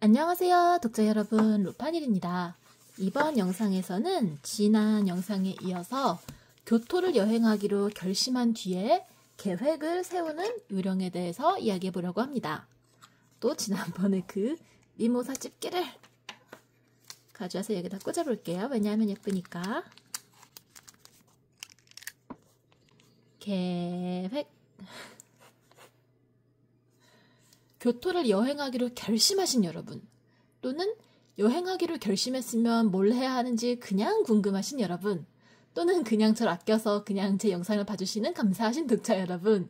안녕하세요, 독자 여러분. 루파닐입니다. 이번 영상에서는 지난 영상에 이어서 교토를 여행하기로 결심한 뒤에 계획을 세우는 요령에 대해서 이야기해 보려고 합니다. 또 지난번에 그 미모사 집게를 가져와서 여기다 꽂아볼게요. 왜냐하면 예쁘니까. 계획. 교토를 여행하기로 결심하신 여러분, 또는 여행하기로 결심했으면 뭘 해야 하는지 그냥 궁금하신 여러분, 또는 그냥 저를 아껴서 그냥 제 영상을 봐주시는 감사하신 독자 여러분,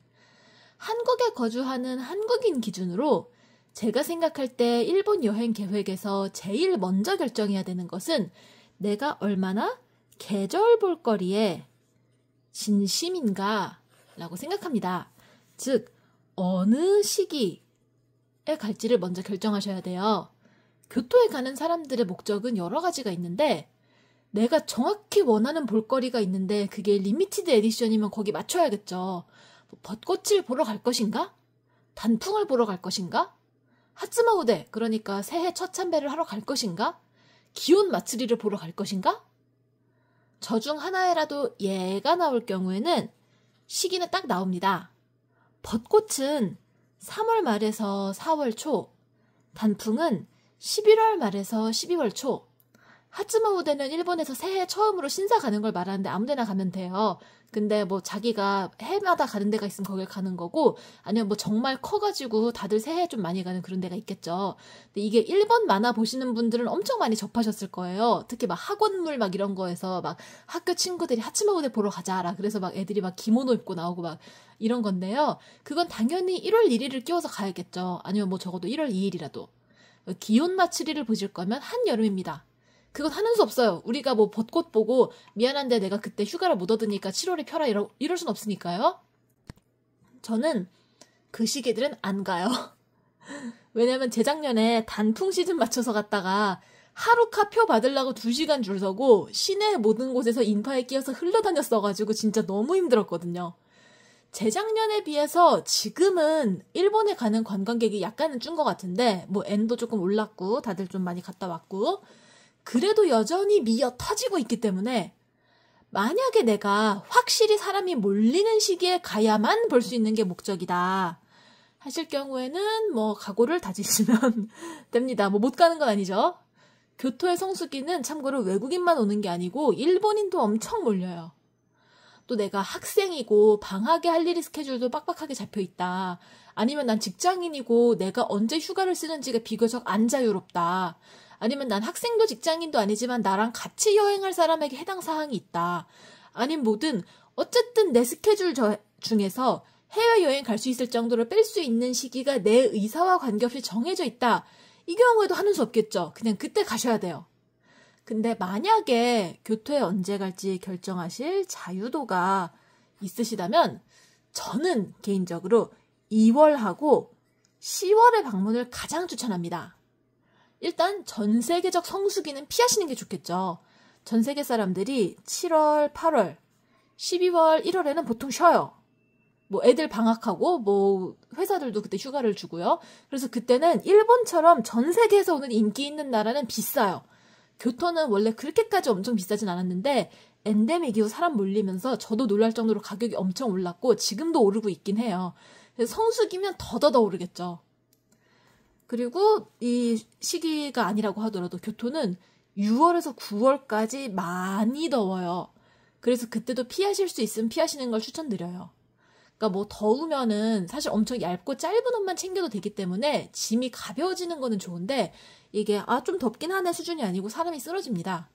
한국에 거주하는 한국인 기준으로 제가 생각할 때 일본 여행 계획에서 제일 먼저 결정해야 되는 것은 내가 얼마나 계절 볼거리에 진심인가 라고 생각합니다. 즉, 어느 시기에 갈지를 먼저 결정하셔야 돼요. 교토에 가는 사람들의 목적은 여러 가지가 있는데 내가 정확히 원하는 볼거리가 있는데 그게 리미티드 에디션이면 거기 맞춰야겠죠. 벚꽃을 보러 갈 것인가? 단풍을 보러 갈 것인가? 하츠마우대, 그러니까 새해 첫 참배를 하러 갈 것인가? 기온 마츠리를 보러 갈 것인가? 저 중 하나에라도 예가 나올 경우에는 시기는 딱 나옵니다. 벚꽃은 3월 말에서 4월 초, 단풍은 11월 말에서 12월 초, 하츠마우대는 일본에서 새해 처음으로 신사 가는 걸 말하는데 아무데나 가면 돼요. 근데 뭐 자기가 해마다 가는 데가 있으면 거길 가는 거고, 아니면 뭐 정말 커가지고 다들 새해 좀 많이 가는 그런 데가 있겠죠. 근데 이게 일본 만화 보시는 분들은 엄청 많이 접하셨을 거예요. 특히 막 학원물 막 이런 거에서 막 학교 친구들이 하츠마우대 보러 가자라. 그래서 막 애들이 막 기모노 입고 나오고 막 이런 건데요. 그건 당연히 1월 1일을 끼워서 가야겠죠. 아니면 뭐 적어도 1월 2일이라도. 기온 마츠리를 보실 거면 한여름입니다. 그건 하는 수 없어요. 우리가 뭐 벚꽃 보고 미안한데 내가 그때 휴가를 못 얻으니까 7월에 펴라 이럴 순 없으니까요. 저는 그 시기들은 안 가요. 왜냐면 재작년에 단풍 시즌 맞춰서 갔다가 하루카 표 받으려고 2시간 줄 서고 시내 모든 곳에서 인파에 끼어서 흘러다녔어가지고 진짜 너무 힘들었거든요. 재작년에 비해서 지금은 일본에 가는 관광객이 약간은 준 것 같은데 뭐 엔도 조금 올랐고 다들 좀 많이 갔다 왔고 그래도 여전히 미어 터지고 있기 때문에 만약에 내가 확실히 사람이 몰리는 시기에 가야만 볼 수 있는 게 목적이다 하실 경우에는 뭐 각오를 다지시면 됩니다. 뭐 못 가는 건 아니죠. 교토의 성수기는 참고로 외국인만 오는 게 아니고 일본인도 엄청 몰려요. 또 내가 학생이고 방학에 할 일이 스케줄도 빡빡하게 잡혀있다. 아니면 난 직장인이고 내가 언제 휴가를 쓰는지가 비교적 안 자유롭다. 아니면 난 학생도 직장인도 아니지만 나랑 같이 여행할 사람에게 해당 사항이 있다. 아니면 뭐든 어쨌든 내 스케줄 중에서 해외여행 갈 수 있을 정도로 뺄 수 있는 시기가 내 의사와 관계없이 정해져 있다. 이 경우에도 하는 수 없겠죠. 그냥 그때 가셔야 돼요. 근데 만약에 교토에 언제 갈지 결정하실 자유도가 있으시다면 저는 개인적으로 2월하고 10월의 방문을 가장 추천합니다. 일단 전 세계적 성수기는 피하시는 게 좋겠죠. 전 세계 사람들이 7월, 8월, 12월, 1월에는 보통 쉬어요. 뭐 애들 방학하고 뭐 회사들도 그때 휴가를 주고요. 그래서 그때는 일본처럼 전 세계에서 오는 인기 있는 나라는 비싸요. 교토는 원래 그렇게까지 엄청 비싸진 않았는데 엔데믹 이후 사람 몰리면서 저도 놀랄 정도로 가격이 엄청 올랐고 지금도 오르고 있긴 해요. 그래서 성수기면 더더더 오르겠죠. 그리고 이 시기가 아니라고 하더라도 교토는 6월에서 9월까지 많이 더워요. 그래서 그때도 피하실 수 있으면 피하시는 걸 추천드려요. 그러니까 뭐 더우면은 사실 엄청 얇고 짧은 옷만 챙겨도 되기 때문에 짐이 가벼워지는 거는 좋은데 이게 좀 덥긴 하네 수준이 아니고 사람이 쓰러집니다.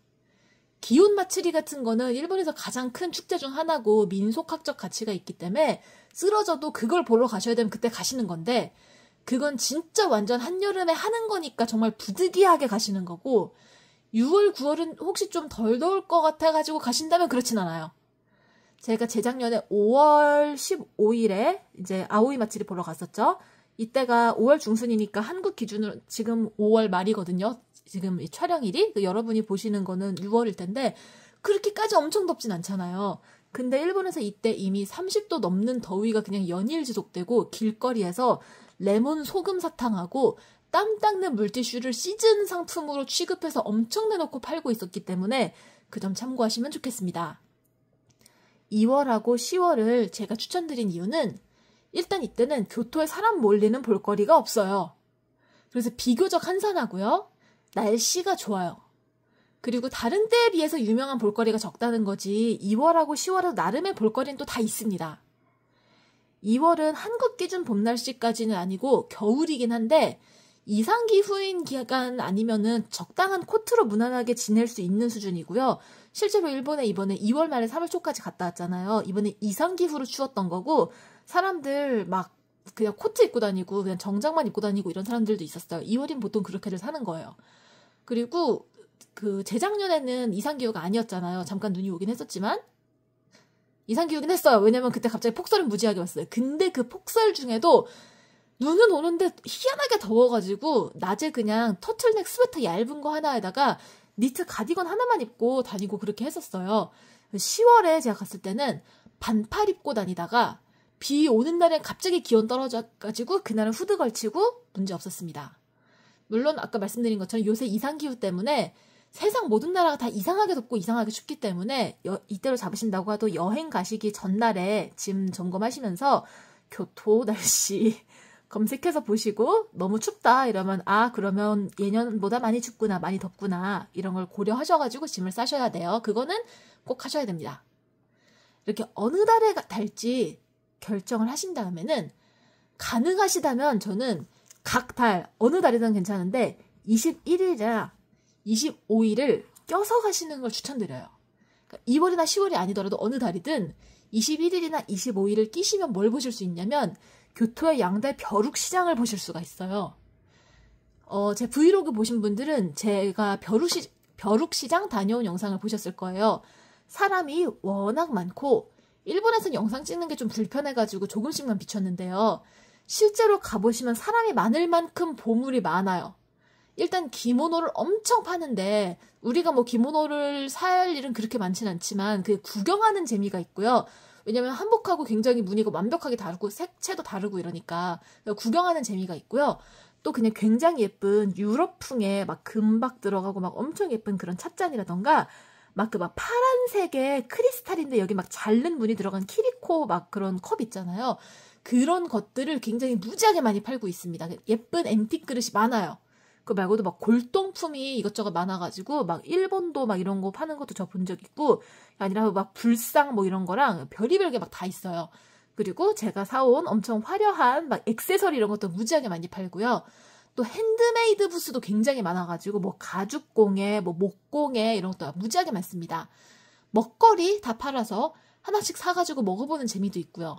기온 마츠리 같은 거는 일본에서 가장 큰 축제 중 하나고 민속학적 가치가 있기 때문에 쓰러져도 그걸 보러 가셔야 되면 그때 가시는 건데 그건 진짜 완전 한여름에 하는 거니까 정말 부득이하게 가시는 거고 6월, 9월은 혹시 좀 덜 더울 것 같아가지고 가신다면 그렇진 않아요. 제가 재작년에 5월 15일에 이제 아오이 마츠리 보러 갔었죠. 이때가 5월 중순이니까 한국 기준으로 지금 5월 말이거든요. 지금 이 촬영일이 여러분이 보시는 거는 6월일 텐데 그렇게까지 엄청 덥진 않잖아요. 근데 일본에서 이때 이미 30도 넘는 더위가 그냥 연일 지속되고 길거리에서 레몬 소금 사탕하고 땀 닦는 물티슈를 시즌 상품으로 취급해서 엄청 내놓고 팔고 있었기 때문에 그 점 참고하시면 좋겠습니다. 2월하고 10월을 제가 추천드린 이유는 일단 이때는 교토에 사람 몰리는 볼거리가 없어요. 그래서 비교적 한산하고요. 날씨가 좋아요. 그리고 다른 때에 비해서 유명한 볼거리가 적다는 거지 2월하고 10월은 나름의 볼거리는 또 다 있습니다. 2월은 한국 기준 봄 날씨까지는 아니고 겨울이긴 한데 이상기후인 기간 아니면은 적당한 코트로 무난하게 지낼 수 있는 수준이고요. 실제로 일본에 이번에 2월 말에 3월 초까지 갔다 왔잖아요. 이번에 이상기후로 추웠던 거고 사람들 막 그냥 코트 입고 다니고 그냥 정장만 입고 다니고 이런 사람들도 있었어요. 2월이면 보통 그렇게들 사는 거예요. 그리고 그 재작년에는 이상기후가 아니었잖아요. 잠깐 눈이 오긴 했었지만 이상기후긴 했어요. 왜냐면 그때 갑자기 폭설이 무지하게 왔어요. 근데 그 폭설 중에도 눈은 오는데 희한하게 더워가지고 낮에 그냥 터틀넥 스웨터 얇은 거 하나에다가 니트 가디건 하나만 입고 다니고 그렇게 했었어요. 10월에 제가 갔을 때는 반팔 입고 다니다가 비 오는 날엔 갑자기 기온 떨어져가지고 그날은 후드 걸치고 문제 없었습니다. 물론 아까 말씀드린 것처럼 요새 이상기후 때문에 세상 모든 나라가 다 이상하게 덥고 이상하게 춥기 때문에 이때로 잡으신다고 해도 여행 가시기 전날에 짐 점검하시면서 교토 날씨 검색해서 보시고 너무 춥다 이러면 그러면 예년보다 많이 춥구나 많이 덥구나 이런 걸 고려하셔가지고 짐을 싸셔야 돼요. 그거는 꼭 하셔야 됩니다. 이렇게 어느 달에 갈지 결정을 하신 다음에는 가능하시다면 저는 각 달 어느 달이든 괜찮은데 21일이나 25일을 껴서 가시는 걸 추천드려요. 그러니까 2월이나 10월이 아니더라도 어느 달이든 21일이나 25일을 끼시면 뭘 보실 수 있냐면 교토의 양대 벼룩시장을 보실 수가 있어요. 제 브이로그 보신 분들은 제가 벼룩시장 다녀온 영상을 보셨을 거예요. 사람이 워낙 많고 일본에서는 영상 찍는 게 좀 불편해가지고 조금씩만 비쳤는데요. 실제로 가보시면 사람이 많을 만큼 보물이 많아요. 일단 기모노를 엄청 파는데 우리가 뭐 기모노를 살 일은 그렇게 많진 않지만 그 구경하는 재미가 있고요. 왜냐면 한복하고 굉장히 무늬가 완벽하게 다르고 색채도 다르고 이러니까 구경하는 재미가 있고요. 또 그냥 굉장히 예쁜 유럽풍의 막 금박 들어가고 막 엄청 예쁜 그런 찻잔이라던가 막 그 막 파란색의 크리스탈인데 여기 막 자른 무늬 들어간 키리코 막 그런 컵 있잖아요. 그런 것들을 굉장히 무지하게 많이 팔고 있습니다. 예쁜 앤틱 그릇이 많아요. 그 말고도 막 골동품이 이것저것 많아가지고 막 일본도 막 이런 거 파는 것도 저 본 적 있고 아니라 막 불상 뭐 이런 거랑 별의별 게 막 다 있어요. 그리고 제가 사온 엄청 화려한 막 액세서리 이런 것도 무지하게 많이 팔고요. 또 핸드메이드 부스도 굉장히 많아가지고 뭐 가죽공예, 뭐 목공예 이런 것도 무지하게 많습니다. 먹거리 다 팔아서 하나씩 사가지고 먹어보는 재미도 있고요.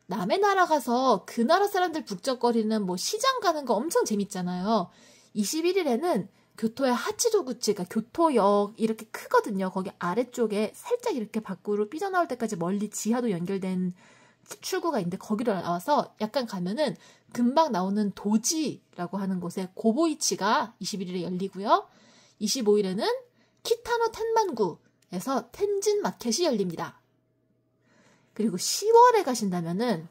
남의 나라 가서 그 나라 사람들 북적거리는 뭐 시장 가는 거 엄청 재밌잖아요. 21일에는 교토의 하치도구치, 그러니까 교토역 이렇게 크거든요. 거기 아래쪽에 살짝 이렇게 밖으로 삐져나올 때까지 멀리 지하도 연결된 출구가 있는데 거기로 나와서 약간 가면은 금방 나오는 도지라고 하는 곳에 고보이치가 21일에 열리고요. 25일에는 키타노 텐만구에서 텐진 마켓이 열립니다. 그리고 10월에 가신다면은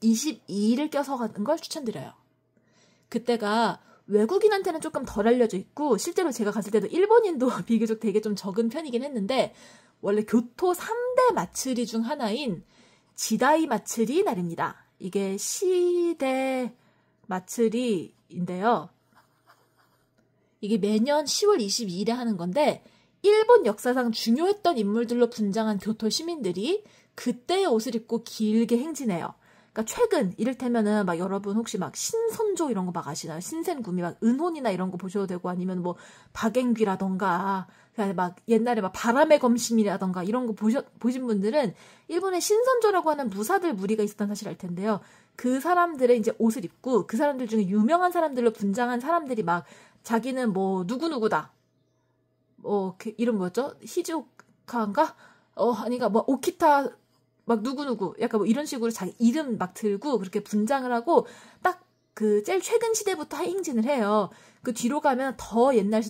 22일을 껴서 가는 걸 추천드려요. 그때가 외국인한테는 조금 덜 알려져 있고 실제로 제가 갔을 때도 일본인도 비교적 되게 좀 적은 편이긴 했는데 원래 교토 3대 마츠리 중 하나인 지다이 마츠리 날입니다. 이게 시대 마츠리인데요. 이게 매년 10월 22일에 하는 건데 일본 역사상 중요했던 인물들로 분장한 교토 시민들이 그때의 옷을 입고 길게 행진해요. 그러니까 최근 이를테면은 막 여러분 혹시 막 신선조 이런 거 막 아시나요? 신센구미 막 은혼이나 이런 거 보셔도 되고 아니면 뭐 박앵귀라던가 막 옛날에 막 바람의 검심이라던가 이런 거 보신 분들은 일본의 신선조라고 하는 무사들 무리가 있었던 사실 알 텐데요. 그 사람들의 이제 옷을 입고 그 사람들 중에 유명한 사람들로 분장한 사람들이 막 자기는 뭐 누구누구다. 그 이름 뭐였죠? 히즈오카인가? 아니가 뭐 오키타 막 누구누구 약간 뭐 이런 식으로 자기 이름 막 들고 그렇게 분장을 하고 딱 그 제일 최근 시대부터 행진을 해요. 그 뒤로 가면 더 옛날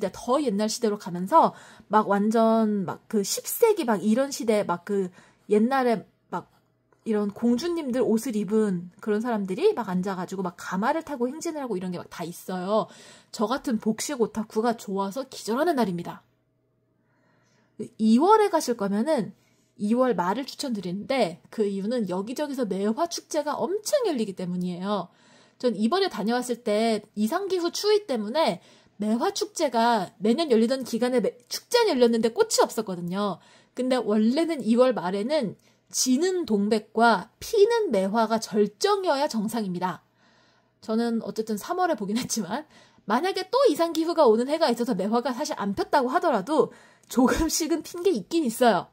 시대로 가면서 막 완전 막 그 10세기 막 이런 시대 막 그 옛날에 막 이런 공주님들 옷을 입은 그런 사람들이 막 앉아가지고 막 가마를 타고 행진을 하고 이런 게 막 다 있어요. 저 같은 복식 오타쿠가 좋아서 기절하는 날입니다. 2월에 가실 거면은 2월 말을 추천드리는데 그 이유는 여기저기서 매화 축제가 엄청 열리기 때문이에요. 전 이번에 다녀왔을 때 이상기후 추위 때문에 매화 축제가 매년 열리던 기간에 축제는 열렸는데 꽃이 없었거든요. 근데 원래는 2월 말에는 지는 동백과 피는 매화가 절정이어야 정상입니다. 저는 어쨌든 3월에 보긴 했지만 만약에 또 이상기후가 오는 해가 있어서 매화가 사실 안 폈다고 하더라도 조금씩은 핀 게 있긴 있어요.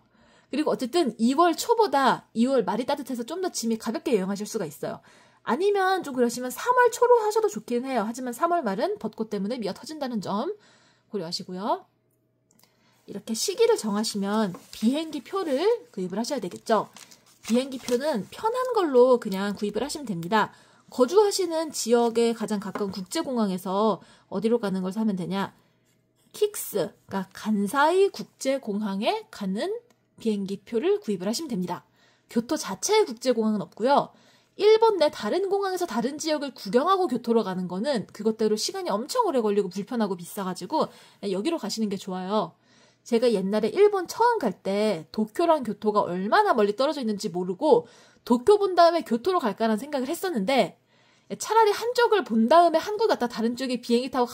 그리고 어쨌든 2월 초보다 2월 말이 따뜻해서 좀 더 짐이 가볍게 여행하실 수가 있어요. 아니면 좀 그러시면 3월 초로 하셔도 좋긴 해요. 하지만 3월 말은 벚꽃 때문에 미어 터진다는 점 고려하시고요. 이렇게 시기를 정하시면 비행기 표를 구입을 하셔야 되겠죠. 비행기 표는 편한 걸로 그냥 구입을 하시면 됩니다. 거주하시는 지역에 가장 가까운 국제공항에서 어디로 가는 걸 사면 되냐? 킥스, 그러니까 간사이 국제공항에 가는 비행기 표를 구입을 하시면 됩니다. 교토 자체의 국제공항은 없고요. 일본 내 다른 공항에서 다른 지역을 구경하고 교토로 가는 거는 그것대로 시간이 엄청 오래 걸리고 불편하고 비싸가지고 여기로 가시는 게 좋아요. 제가 옛날에 일본 처음 갈 때 도쿄랑 교토가 얼마나 멀리 떨어져 있는지 모르고 도쿄 본 다음에 교토로 갈까라는 생각을 했었는데 차라리 한쪽을 본 다음에 한국 갔다 다른 쪽에 비행기 타고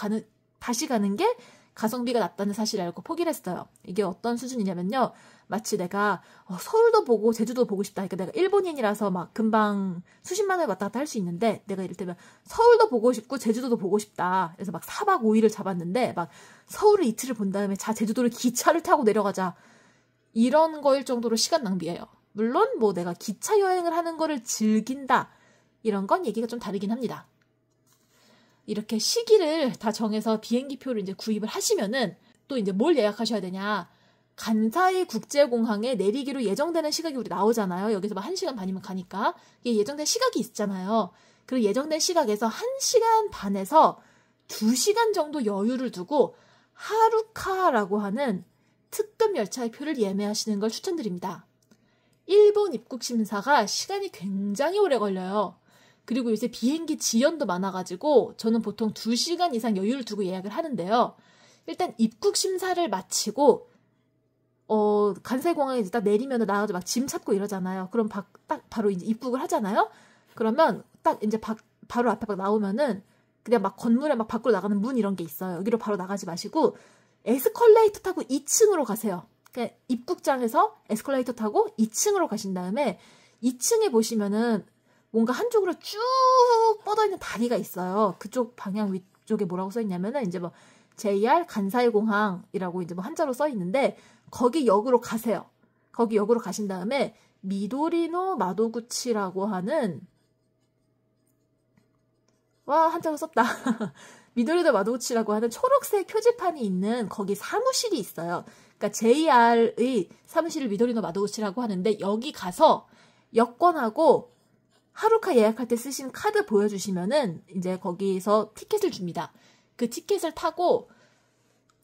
다시 가는 게 가성비가 낮다는 사실을 알고 포기를 했어요. 이게 어떤 수준이냐면요. 마치 내가 서울도 보고 제주도 보고 싶다. 그러니까 내가 일본인이라서 막 금방 수십만 원 왔다 갔다 할 수 있는데 내가 이를테면 서울도 보고 싶고 제주도도 보고 싶다. 그래서 막 4박 5일을 잡았는데 막 서울을 이틀을 본 다음에 제주도를 기차를 타고 내려가자. 이런 거일 정도로 시간 낭비예요. 물론 뭐 내가 기차 여행을 하는 거를 즐긴다. 이런 건 얘기가 좀 다르긴 합니다. 이렇게 시기를 다 정해서 비행기 표를 이제 구입을 하시면은 또 이제 뭘 예약하셔야 되냐. 간사이 국제공항에 내리기로 예정되는 시각이 우리 나오잖아요. 여기서 막 1시간 반이면 가니까. 이게 예정된 시각이 있잖아요. 그 예정된 시각에서 1시간 반에서 2시간 정도 여유를 두고 하루카라고 하는 특급 열차의 표를 예매하시는 걸 추천드립니다. 일본 입국 심사가 시간이 굉장히 오래 걸려요. 그리고 요새 비행기 지연도 많아가지고 저는 보통 2시간 이상 여유를 두고 예약을 하는데요. 일단 입국 심사를 마치고 간사이공항에 딱 내리면 나가서 막 짐 찾고 이러잖아요. 그럼 딱 바로 이제 입국을 하잖아요. 그러면 딱 이제 바로 앞에 막 나오면은 그냥 막 건물에 막 밖으로 나가는 문 이런 게 있어요. 여기로 바로 나가지 마시고 에스컬레이터 타고 2층으로 가세요. 그러니까 입국장에서 에스컬레이터 타고 2층으로 가신 다음에 2층에 보시면은 뭔가 한쪽으로 쭉 뻗어있는 다리가 있어요. 그쪽 방향 위쪽에 뭐라고 써있냐면은 이제 뭐 JR 간사이공항이라고 이제 뭐 한자로 써있는데 거기 역으로 가세요. 거기 역으로 가신 다음에 미도리노 마도구치라고 하는 한자로 썼다. 미도리노 마도구치라고 하는 초록색 표지판이 있는 거기 사무실이 있어요. 그러니까 JR의 사무실을 미도리노 마도구치라고 하는데 여기 가서 여권하고 하루카 예약할 때 쓰신 카드 보여주시면은 이제 거기서 티켓을 줍니다. 그 티켓을 타고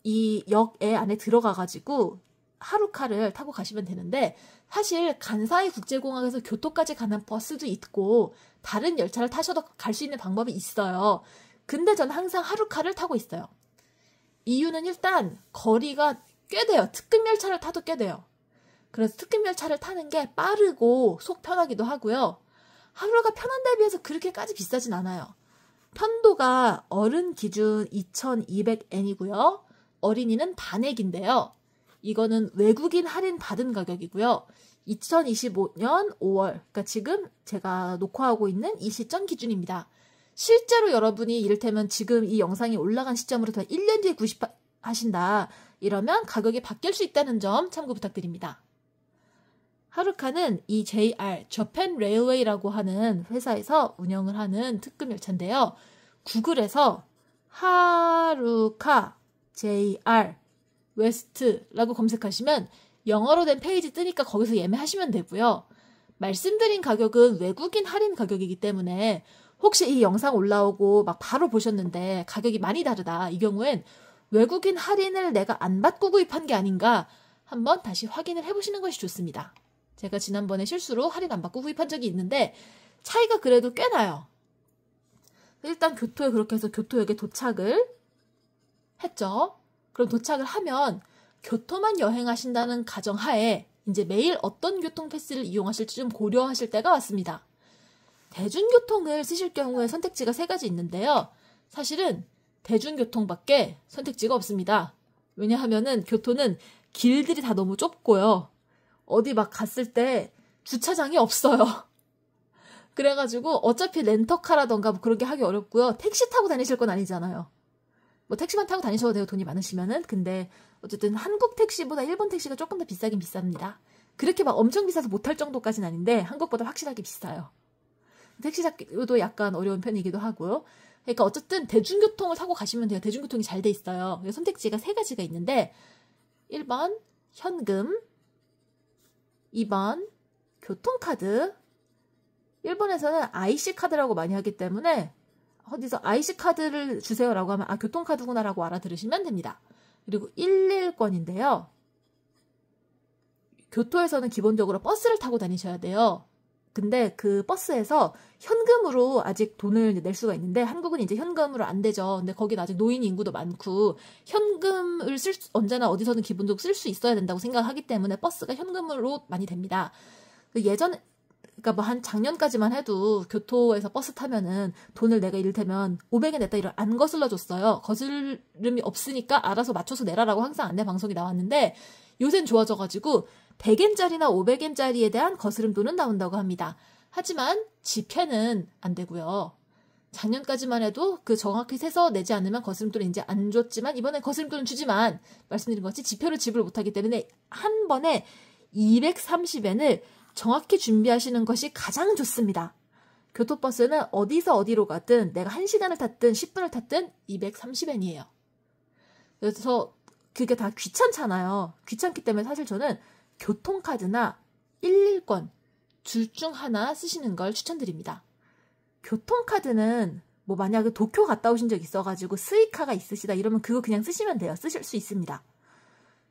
이 역에 안에 들어가가지고 하루카를 타고 가시면 되는데 사실 간사이 국제공항에서 교토까지 가는 버스도 있고 다른 열차를 타셔도 갈 수 있는 방법이 있어요. 근데 저는 항상 하루카를 타고 있어요. 이유는 일단 거리가 꽤 돼요. 특급 열차를 타도 꽤 돼요. 그래서 특급 열차를 타는 게 빠르고 속 편하기도 하고요. 하루가 편한 데 비해서 그렇게까지 비싸진 않아요. 편도가 어른 기준 2,200엔이고요. 어린이는 반액인데요. 이거는 외국인 할인 받은 가격이고요. 2025년 5월, 그러니까 지금 제가 녹화하고 있는 이 시점 기준입니다. 실제로 여러분이 이를테면 지금 이 영상이 올라간 시점으로 1년 뒤에 구입하신다. 이러면 가격이 바뀔 수 있다는 점 참고 부탁드립니다. 하루카는 이 JR, 저펜 레일웨이라고 하는 회사에서 운영을 하는 특급 열차인데요. 구글에서 하루카 JR 웨스트라고 검색하시면 영어로 된 페이지 뜨니까 거기서 예매하시면 되고요. 말씀드린 가격은 외국인 할인 가격이기 때문에 혹시 이 영상 올라오고 막 바로 보셨는데 가격이 많이 다르다. 이 경우엔 외국인 할인을 내가 안 받고 구입한 게 아닌가 한번 다시 확인을 해보시는 것이 좋습니다. 제가 지난번에 실수로 할인 안 받고 구입한 적이 있는데 차이가 그래도 꽤 나요. 일단 교토에 그렇게 해서 교토역에 도착을 했죠. 그럼 도착을 하면 교토만 여행하신다는 가정하에 이제 매일 어떤 교통 패스를 이용하실지 좀 고려하실 때가 왔습니다. 대중교통을 쓰실 경우에 선택지가 3가지 있는데요. 사실은 대중교통밖에 선택지가 없습니다. 왜냐하면은 교토는 길들이 다 너무 좁고요. 어디 막 갔을 때 주차장이 없어요. 그래가지고 어차피 렌터카라던가 뭐 그런 게 하기 어렵고요. 택시 타고 다니실 건 아니잖아요. 뭐 택시만 타고 다니셔도 돼요. 돈이 많으시면은. 근데 어쨌든 한국 택시보다 일본 택시가 조금 더 비싸긴 비쌉니다. 그렇게 막 엄청 비싸서 못할 정도까지는 아닌데 한국보다 확실하게 비싸요. 택시 잡기도 약간 어려운 편이기도 하고요. 그러니까 어쨌든 대중교통을 타고 가시면 돼요. 대중교통이 잘 돼 있어요. 선택지가 3가지가 있는데 1번 현금, 2번 교통카드. 일본에서는 IC카드라고 많이 하기 때문에 어디서 IC카드를 주세요라고 하면 아 교통카드구나라고 알아들으시면 됩니다. 그리고 111건인데요. 교토에서는 기본적으로 버스를 타고 다니셔야 돼요. 근데 그 버스에서 현금으로 아직 돈을 낼 수가 있는데 한국은 이제 현금으로 안 되죠. 근데 거기는 아직 노인 인구도 많고 현금을 언제나 어디서든 기본적으로 쓸 수 있어야 된다고 생각하기 때문에 버스가 현금으로 많이 됩니다. 그러니까 뭐 한 작년까지만 해도 교토에서 버스 타면은 돈을 내가 이를테면 500엔 냈다 이런 안 거슬러 줬어요. 거슬림이 없으니까 알아서 맞춰서 내라라고 항상 안내 방송이 나왔는데 요새는 좋아져가지고 100엔짜리나 500엔짜리에 대한 거스름돈은 나온다고 합니다. 하지만 지폐는 안 되고요. 작년까지만 해도 그 정확히 세서 내지 않으면 거스름돈을 이제 안 줬지만 이번에 거스름돈은 주지만 말씀드린 것처럼 지폐로 지불을 못하기 때문에 한 번에 230엔을 정확히 준비하시는 것이 가장 좋습니다. 교토버스는 어디서 어디로 가든 내가 1시간을 탔든 10분을 탔든 230엔이에요. 그래서 그게 다 귀찮잖아요. 귀찮기 때문에 사실 저는 교통카드나 111건 둘 중 하나 쓰시는 걸 추천드립니다. 교통카드는 뭐 만약에 도쿄 갔다 오신 적 있어가지고 스이카가 있으시다 이러면 그거 그냥 쓰시면 돼요. 쓰실 수 있습니다.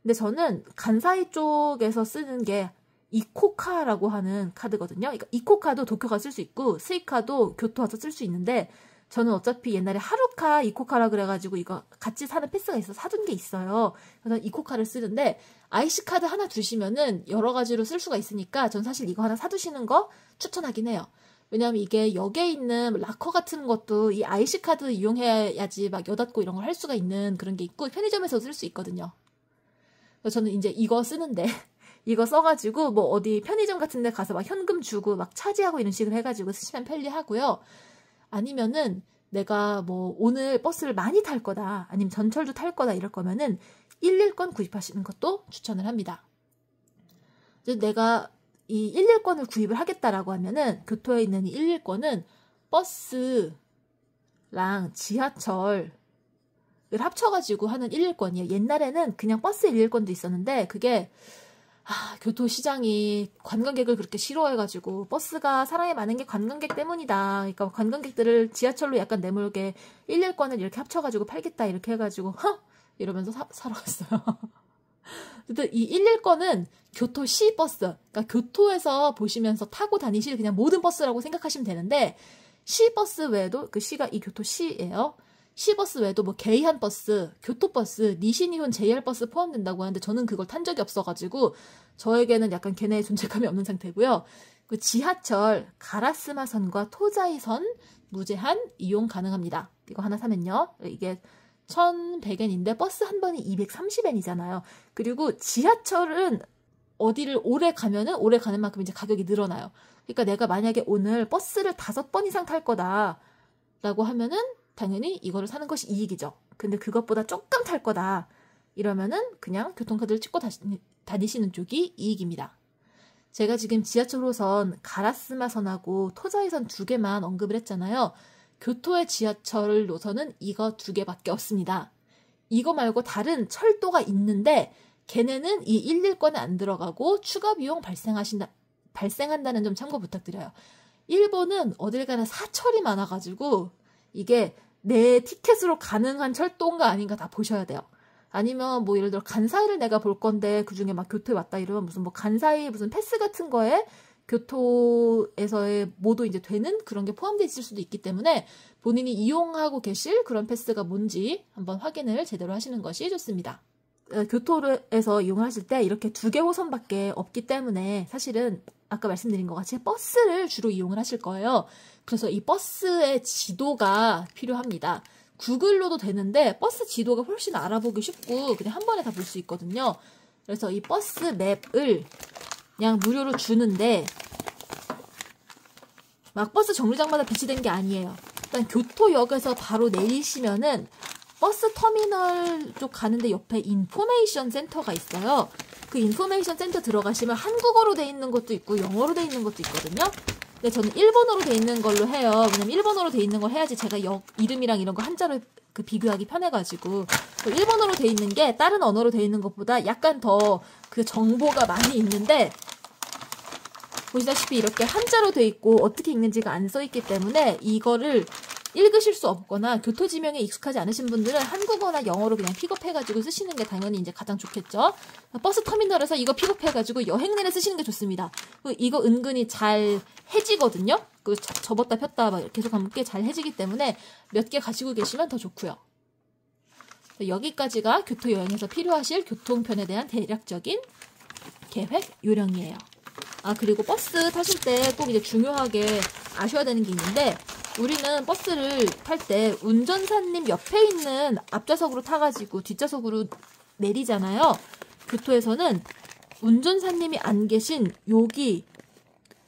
근데 저는 간사이 쪽에서 쓰는 게 이코카라고 하는 카드거든요. 그러니까 이코카도 도쿄가 쓸 수 있고 스이카도 교토 와서 쓸 수 있는데 저는 어차피 옛날에 하루카 이코카라 그래가지고 이거 같이 사는 패스가 있어서 사둔 게 있어요. 그래서 이코카를 쓰는데 IC카드 하나 두시면은 여러 가지로 쓸 수가 있으니까 전 사실 이거 하나 사두시는 거 추천하긴 해요. 왜냐하면 이게 역에 있는 락커 같은 것도 이 IC카드 이용해야지 막 여닫고 이런 걸 할 수가 있는 그런 게 있고 편의점에서 쓸 수 있거든요. 그래서 저는 이제 이거 쓰는데 이거 써가지고 뭐 어디 편의점 같은 데 가서 막 현금 주고 막 차지하고 이런 식으로 해가지고 쓰시면 편리하고요. 아니면은 내가 뭐 오늘 버스를 많이 탈 거다 아니면 전철도 탈 거다 이럴 거면은 111건 구입하시는 것도 추천을 합니다. 이제 내가 이 111건을 구입을 하겠다라고 하면은 교토에 있는 이 111건은 버스랑 지하철을 합쳐가지고 하는 111건이에요. 옛날에는 그냥 버스 111건도 있었는데 그게 교토 시장이 관광객을 그렇게 싫어해가지고 버스가 사람이 많은 게 관광객 때문이다. 그러니까 관광객들을 지하철로 약간 내몰게 111건을 이렇게 합쳐가지고 팔겠다 이렇게 해가지고 이러면서 사러 갔어요. 근데 이 111건은 교토시 버스, 그러니까 교토에서 보시면서 타고 다니실 그냥 모든 버스라고 생각하시면 되는데 시버스 외에도 그 시가 이 교토시예요. 시버스 외에도 뭐 게이한 버스, 교토버스, 니시니혼 JR 버스 포함된다고 하는데 저는 그걸 탄 적이 없어가지고 저에게는 약간 걔네의 존재감이 없는 상태고요. 그 지하철 가라스마선과 토자이선 무제한 이용 가능합니다. 이거 하나 사면요. 이게 1,100엔인데 버스 한 번이 230엔이잖아요. 그리고 지하철은 어디를 오래 가면은 오래 가는 만큼 이제 가격이 늘어나요. 그러니까 내가 만약에 오늘 버스를 5번 이상 탈 거다라고 하면은 당연히 이거를 사는 것이 이익이죠. 근데 그것보다 조금 탈 거다 이러면은 그냥 교통카드를 찍고 다니시는 쪽이 이익입니다. 제가 지금 지하철 호선 가라스마선하고 토자이선 2개만 언급을 했잖아요. 교토의 지하철 노선은 이거 2개밖에 없습니다. 이거 말고 다른 철도가 있는데 걔네는 이 111건에 안 들어가고 추가 비용 발생한다는 점 참고 부탁드려요. 일본은 어딜 가나 사철이 많아가지고 이게 내 티켓으로 가능한 철도인가 아닌가 다 보셔야 돼요. 아니면 뭐 예를 들어 간사이를 내가 볼 건데 그중에 막 교토에 왔다 이러면 무슨 뭐 간사이 무슨 패스 같은 거에 교토에서의 모두 이제 되는 그런 게 포함되어 있을 수도 있기 때문에 본인이 이용하고 계실 그런 패스가 뭔지 한번 확인을 제대로 하시는 것이 좋습니다. 교토에서 이용하실 때 이렇게 2개 호선밖에 없기 때문에 사실은 아까 말씀드린 것 같이 버스를 주로 이용을 하실 거예요. 그래서 이 버스의 지도가 필요합니다. 구글로도 되는데 버스 지도가 훨씬 알아보기 쉽고 그냥 한 번에 다 볼 수 있거든요. 그래서 이 버스 맵을 그냥 무료로 주는데 막 버스 정류장마다 비치된 게 아니에요. 일단 교토역에서 바로 내리시면은 버스 터미널 쪽 가는데 옆에 인포메이션 센터가 있어요. 그 인포메이션 센터 들어가시면 한국어로 돼 있는 것도 있고 영어로 돼 있는 것도 있거든요. 근데 저는 일본어로 돼 있는 걸로 해요. 왜냐면 일본어로 돼 있는 걸 해야지 제가 역 이름이랑 이런 거 한자로 그 비교하기 편해가지고 일본어로 돼 있는 게 다른 언어로 돼 있는 것보다 약간 더 그 정보가 많이 있는데 보시다시피 이렇게 한자로 돼 있고 어떻게 읽는지가 안 써 있기 때문에 이거를 읽으실 수 없거나 교토지명에 익숙하지 않으신 분들은 한국어나 영어로 그냥 픽업해가지고 쓰시는 게 당연히 이제 가장 좋겠죠. 버스 터미널에서 이거 픽업해가지고 여행 내내 쓰시는 게 좋습니다. 이거 은근히 잘 해지거든요. 접었다 폈다 막 계속 하면 꽤 잘 해지기 때문에 몇 개 가지고 계시면 더 좋고요. 여기까지가 교토 여행에서 필요하실 교통편에 대한 대략적인 계획 요령이에요. 그리고 버스 타실 때 꼭 이제 중요하게 아셔야 되는 게 있는데 우리는 버스를 탈 때 운전사님 옆에 있는 앞좌석으로 타가지고 뒷좌석으로 내리잖아요. 교토에서는 운전사님이 안 계신 여기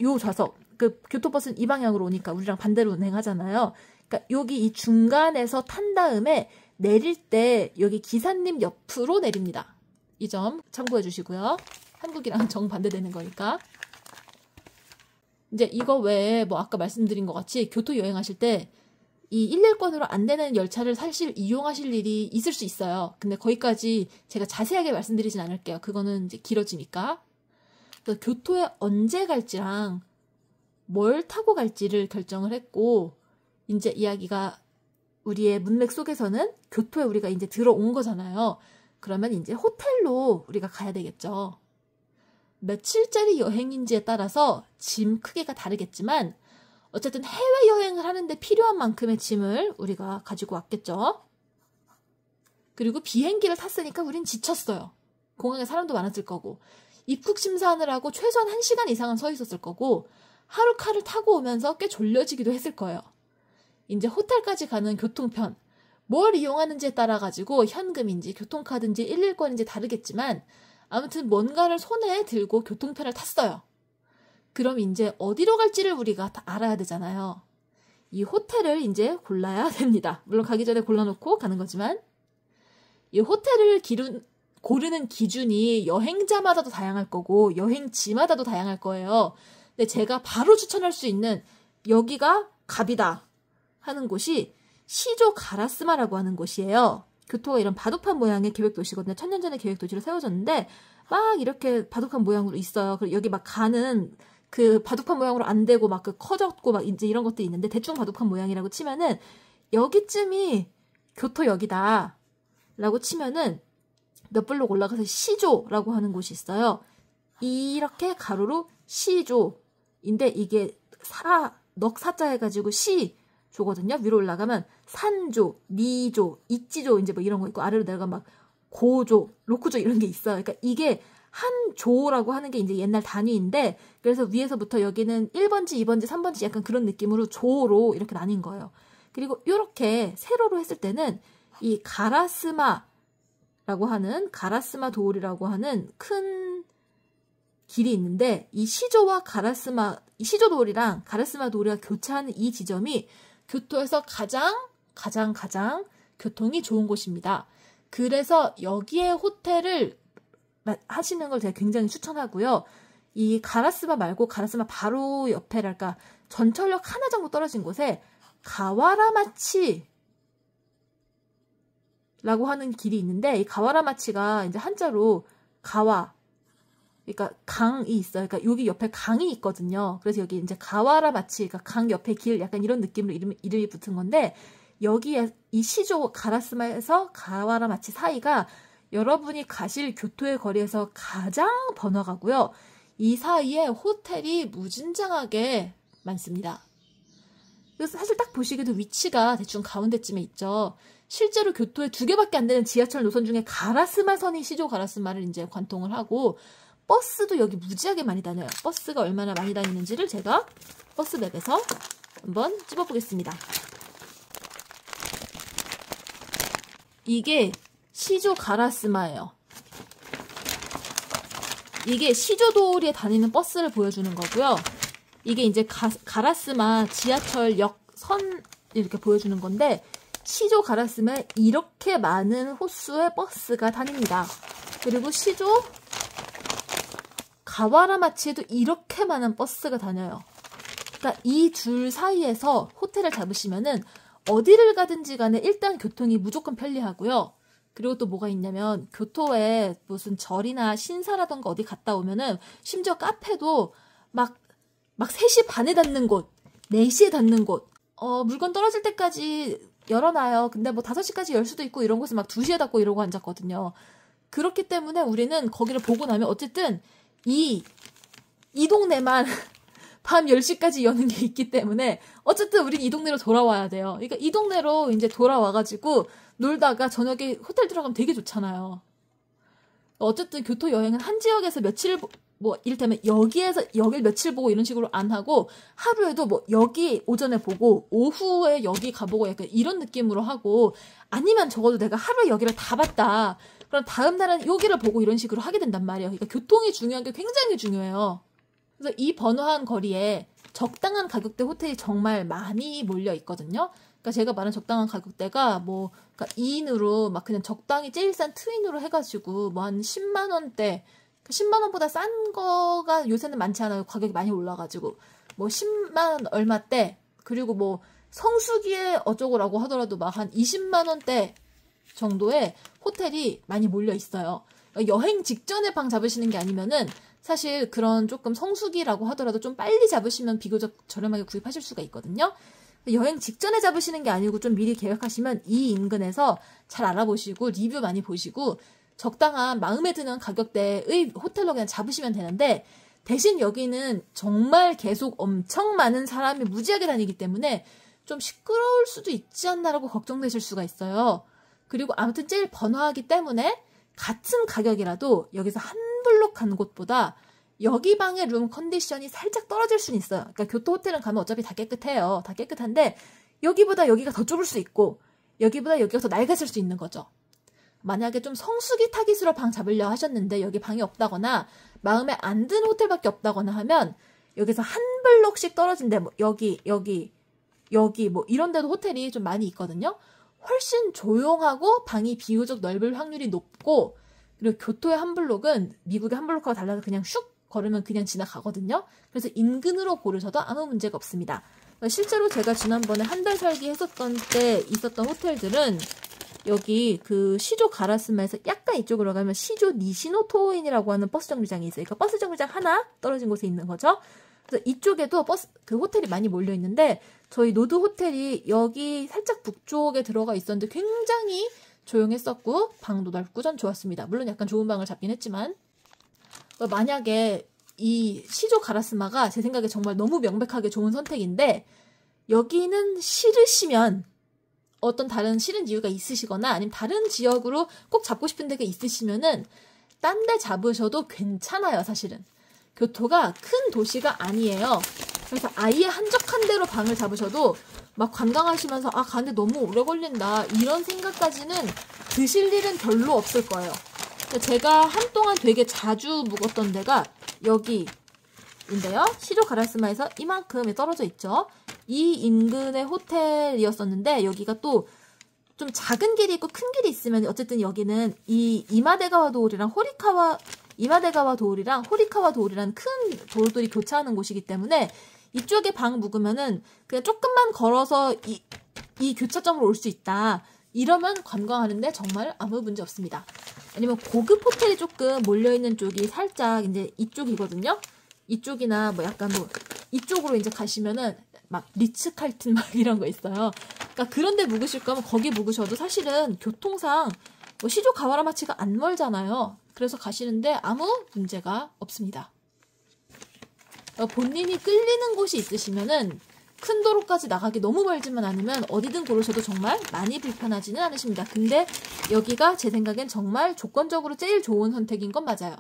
요 좌석, 그 교토버스는 이 방향으로 오니까 우리랑 반대로 운행하잖아요. 그러니까 여기 이 중간에서 탄 다음에 내릴 때 여기 기사님 옆으로 내립니다. 이 점 참고해 주시고요. 한국이랑 정반대되는 거니까. 이제 이거 외에 뭐 아까 말씀드린 것 같이 교토 여행하실 때 이 111건으로 안 되는 열차를 사실 이용하실 일이 있을 수 있어요. 근데 거기까지 제가 자세하게 말씀드리진 않을게요. 그거는 이제 길어지니까. 그래서 교토에 언제 갈지랑 뭘 타고 갈지를 결정을 했고 이제 이야기가 우리의 문맥 속에서는 교토에 우리가 이제 들어온 거잖아요. 그러면 이제 호텔로 우리가 가야 되겠죠. 며칠짜리 여행인지에 따라서 짐 크기가 다르겠지만 어쨌든 해외여행을 하는데 필요한 만큼의 짐을 우리가 가지고 왔겠죠. 그리고 비행기를 탔으니까 우린 지쳤어요. 공항에 사람도 많았을 거고 입국 심사하느라고 최소한 1시간 이상은 서 있었을 거고 하루카를 타고 오면서 꽤 졸려지기도 했을 거예요. 이제 호텔까지 가는 교통편 뭘 이용하는지에 따라 가지고 현금인지 교통카드인지 111건인지 다르겠지만 아무튼 뭔가를 손에 들고 교통편을 탔어요. 그럼 이제 어디로 갈지를 우리가 다 알아야 되잖아요. 이 호텔을 이제 골라야 됩니다. 물론 가기 전에 골라놓고 가는 거지만 이 호텔을 고르는 기준이 여행자마다도 다양할 거고 여행지마다도 다양할 거예요. 근데 제가 바로 추천할 수 있는 여기가 갑이다 하는 곳이 시조 가라스마라고 하는 곳이에요. 교토가 이런 바둑판 모양의 계획도시거든요. 1000년 전에 계획도시로 세워졌는데 막 이렇게 바둑판 모양으로 있어요. 그리고 여기 막 가는 그 바둑판 모양으로 안 되고 막 그 커졌고 막 이제 이런 것도 있는데 대충 바둑판 모양이라고 치면은 여기쯤이 교토역이다 라고 치면은 몇 블록 올라가서 시조라고 하는 곳이 있어요. 이렇게 가로로 시조인데 이게 넉사자 해가지고 시조거든요. 위로 올라가면 산조, 니조, 이치조 이제 뭐 이런 거 있고 아래로 내려가면 막 고조, 로쿠조 이런 게 있어요. 그러니까 이게 한 조라고 하는 게 이제 옛날 단위인데 그래서 위에서부터 여기는 1번지, 2번지, 3번지 약간 그런 느낌으로 조로 이렇게 나뉜 거예요. 그리고 이렇게 세로로 했을 때는 이 가라스마라고 하는 가라스마 도울이라고 하는 큰 길이 있는데 이 시조와 이 시조 도울이랑 가라스마 도울이가 교차하는 이 지점이 교토에서 가장 교통이 좋은 곳입니다. 그래서 여기에 호텔을 하시는 걸 제가 굉장히 추천하고요. 이 가라스마 말고 가라스마 바로 옆에랄까 전철역 하나 정도 떨어진 곳에 가와라마치라고 하는 길이 있는데 이 가와라마치가 이제 한자로 가와 그러니까 강이 있어요. 그러니까 여기 옆에 강이 있거든요. 그래서 여기 이제 가와라마치 그러니까 강 옆에 길 약간 이런 느낌으로 이름이 붙은 건데 여기에 이 시조 가라스마에서 가와라마치 사이가 여러분이 가실 교토의 거리에서 가장 번화가고요. 이 사이에 호텔이 무진장하게 많습니다. 그래서 사실 딱 보시기에도 위치가 대충 가운데쯤에 있죠. 실제로 교토에 2개밖에 안 되는 지하철 노선 중에 가라스마선이 시조 가라스마를 이제 관통을 하고, 버스도 여기 무지하게 많이 다녀요. 버스가 얼마나 많이 다니는지를 제가 버스 맵에서 한번 찝어보겠습니다. 이게 시조 가라스마예요. 이게 시조도리에 다니는 버스를 보여주는 거고요. 이게 이제 가라스마 지하철역 선 이렇게 보여주는 건데, 시조 가라스마에 이렇게 많은 호수의 버스가 다닙니다. 그리고 시조 가와라마치에도 이렇게 많은 버스가 다녀요. 그러니까 이 둘 사이에서 호텔을 잡으시면은 어디를 가든지 간에 일단 교통이 무조건 편리하고요. 그리고 또 뭐가 있냐면, 교토에 무슨 절이나 신사라던가 어디 갔다 오면은 심지어 카페도 막 3시 반에 닫는 곳, 4시에 닫는 곳, 물건 떨어질 때까지 열어놔요. 근데 뭐 5시까지 열 수도 있고, 이런 곳은 막 2시에 닫고 이러고 앉았거든요. 그렇기 때문에 우리는 거기를 보고 나면 어쨌든 이 동네만 밤 10시까지 여는 게 있기 때문에 어쨌든 우린 이 동네로 돌아와야 돼요. 그러니까 이 동네로 이제 돌아와가지고 놀다가 저녁에 호텔 들어가면 되게 좋잖아요. 어쨌든 교토 여행은 한 지역에서 며칠, 뭐 이를테면 여길 며칠 보고 이런 식으로 안 하고, 하루에도 뭐 여기 오전에 보고 오후에 여기 가보고 약간 이런 느낌으로 하고, 아니면 적어도 내가 하루에 여기를 다 봤다, 그럼 다음 날은 여기를 보고 이런 식으로 하게 된단 말이에요. 그러니까 교통이 중요한 게 굉장히 중요해요. 그래서 이 번화한 거리에 적당한 가격대 호텔이 정말 많이 몰려 있거든요. 그러니까 제가 말한 적당한 가격대가 뭐, 그러니까 2인으로 막 그냥 적당히 제일 싼 트윈으로 해가지고 뭐 한 10만 원대, 10만 원보다 싼 거가 요새는 많지 않아요. 가격이 많이 올라가지고 뭐 10만 얼마대, 그리고 뭐 성수기에 어쩌고라고 하더라도 막 한 20만 원대 정도의 호텔이 많이 몰려 있어요. 여행 직전에 방 잡으시는 게 아니면은 사실 그런 조금 성수기라고 하더라도 좀 빨리 잡으시면 비교적 저렴하게 구입하실 수가 있거든요. 여행 직전에 잡으시는 게 아니고 좀 미리 계획하시면 이 인근에서 잘 알아보시고 리뷰 많이 보시고 적당한 마음에 드는 가격대의 호텔로 그냥 잡으시면 되는데, 대신 여기는 정말 계속 엄청 많은 사람이 무지하게 다니기 때문에 좀 시끄러울 수도 있지 않나라고 걱정되실 수가 있어요. 그리고 아무튼 제일 번화하기 때문에 같은 가격이라도 여기서 한 블록 가는 곳보다 여기 방의 룸 컨디션이 살짝 떨어질 수는 있어요. 그러니까 교토 호텔은 가면 어차피 다 깨끗해요. 다 깨끗한데 여기보다 여기가 더 좁을 수 있고 여기보다 여기가 더 낡아질 수 있는 거죠. 만약에 좀 성수기 타깃으로 방 잡으려 하셨는데 여기 방이 없다거나 마음에 안 드는 호텔밖에 없다거나 하면 여기서 한 블록씩 떨어진데 뭐 여기 뭐 이런 데도 호텔이 좀 많이 있거든요. 훨씬 조용하고 방이 비교적 넓을 확률이 높고, 그리고 교토의 한 블록은 미국의 한 블록하고 달라서 그냥 슉 걸으면 그냥 지나가거든요. 그래서 인근으로 고르셔도 아무 문제가 없습니다. 실제로 제가 지난번에 한 달 살기 했었던 때 있었던 호텔들은 여기 그 시조 가라스마에서 약간 이쪽으로 가면 시조 니시노토인이라고 하는 버스 정류장이 있어요. 그러니까 버스 정류장 하나 떨어진 곳에 있는 거죠. 그래서 이쪽에도 그 호텔이 많이 몰려 있는데, 저희 노드 호텔이 여기 살짝 북쪽에 들어가 있었는데 굉장히 조용했었고 방도 넓고 전 좋았습니다. 물론 약간 좋은 방을 잡긴 했지만, 만약에 이 시조 가라스마가 제 생각에 정말 너무 명백하게 좋은 선택인데 여기는 싫으시면, 어떤 다른 싫은 이유가 있으시거나 아니면 다른 지역으로 꼭 잡고 싶은 데가 있으시면은 딴 데 잡으셔도 괜찮아요. 사실은 교토가 큰 도시가 아니에요. 그래서 아예 한적한 데로 방을 잡으셔도 막 관광하시면서 가는데 너무 오래 걸린다 이런 생각까지는 드실 일은 별로 없을 거예요. 제가 한동안 되게 자주 묵었던 데가 여기인데요. 시조 가라스마에서 이만큼 떨어져 있죠. 이 인근의 호텔이었었는데 여기가 또 좀 작은 길이 있고 큰 길이 있으면, 어쨌든 여기는 이 이마데가와 도울이랑 이마데가와 도울이란 큰 도로들이 교차하는 곳이기 때문에 이쪽에 방 묵으면은 그냥 조금만 걸어서 이 교차점으로 올 수 있다. 이러면 관광하는데 정말 아무 문제 없습니다. 아니면 고급 호텔이 조금 몰려있는 쪽이 살짝 이제 이쪽이거든요. 이쪽이나 뭐 약간 뭐 이쪽으로 이제 가시면은 막 리츠칼튼 막 이런 거 있어요. 그러니까 그런데 묵으실 거면 거기 묵으셔도 사실은 교통상 뭐 시조 가와라마치가 안 멀잖아요. 그래서 가시는데 아무 문제가 없습니다. 본인이 끌리는 곳이 있으시면은 큰 도로까지 나가기 너무 멀지만 않으면 어디든 고르셔도 정말 많이 불편하지는 않으십니다. 근데 여기가 제 생각엔 정말 조건적으로 제일 좋은 선택인 건 맞아요.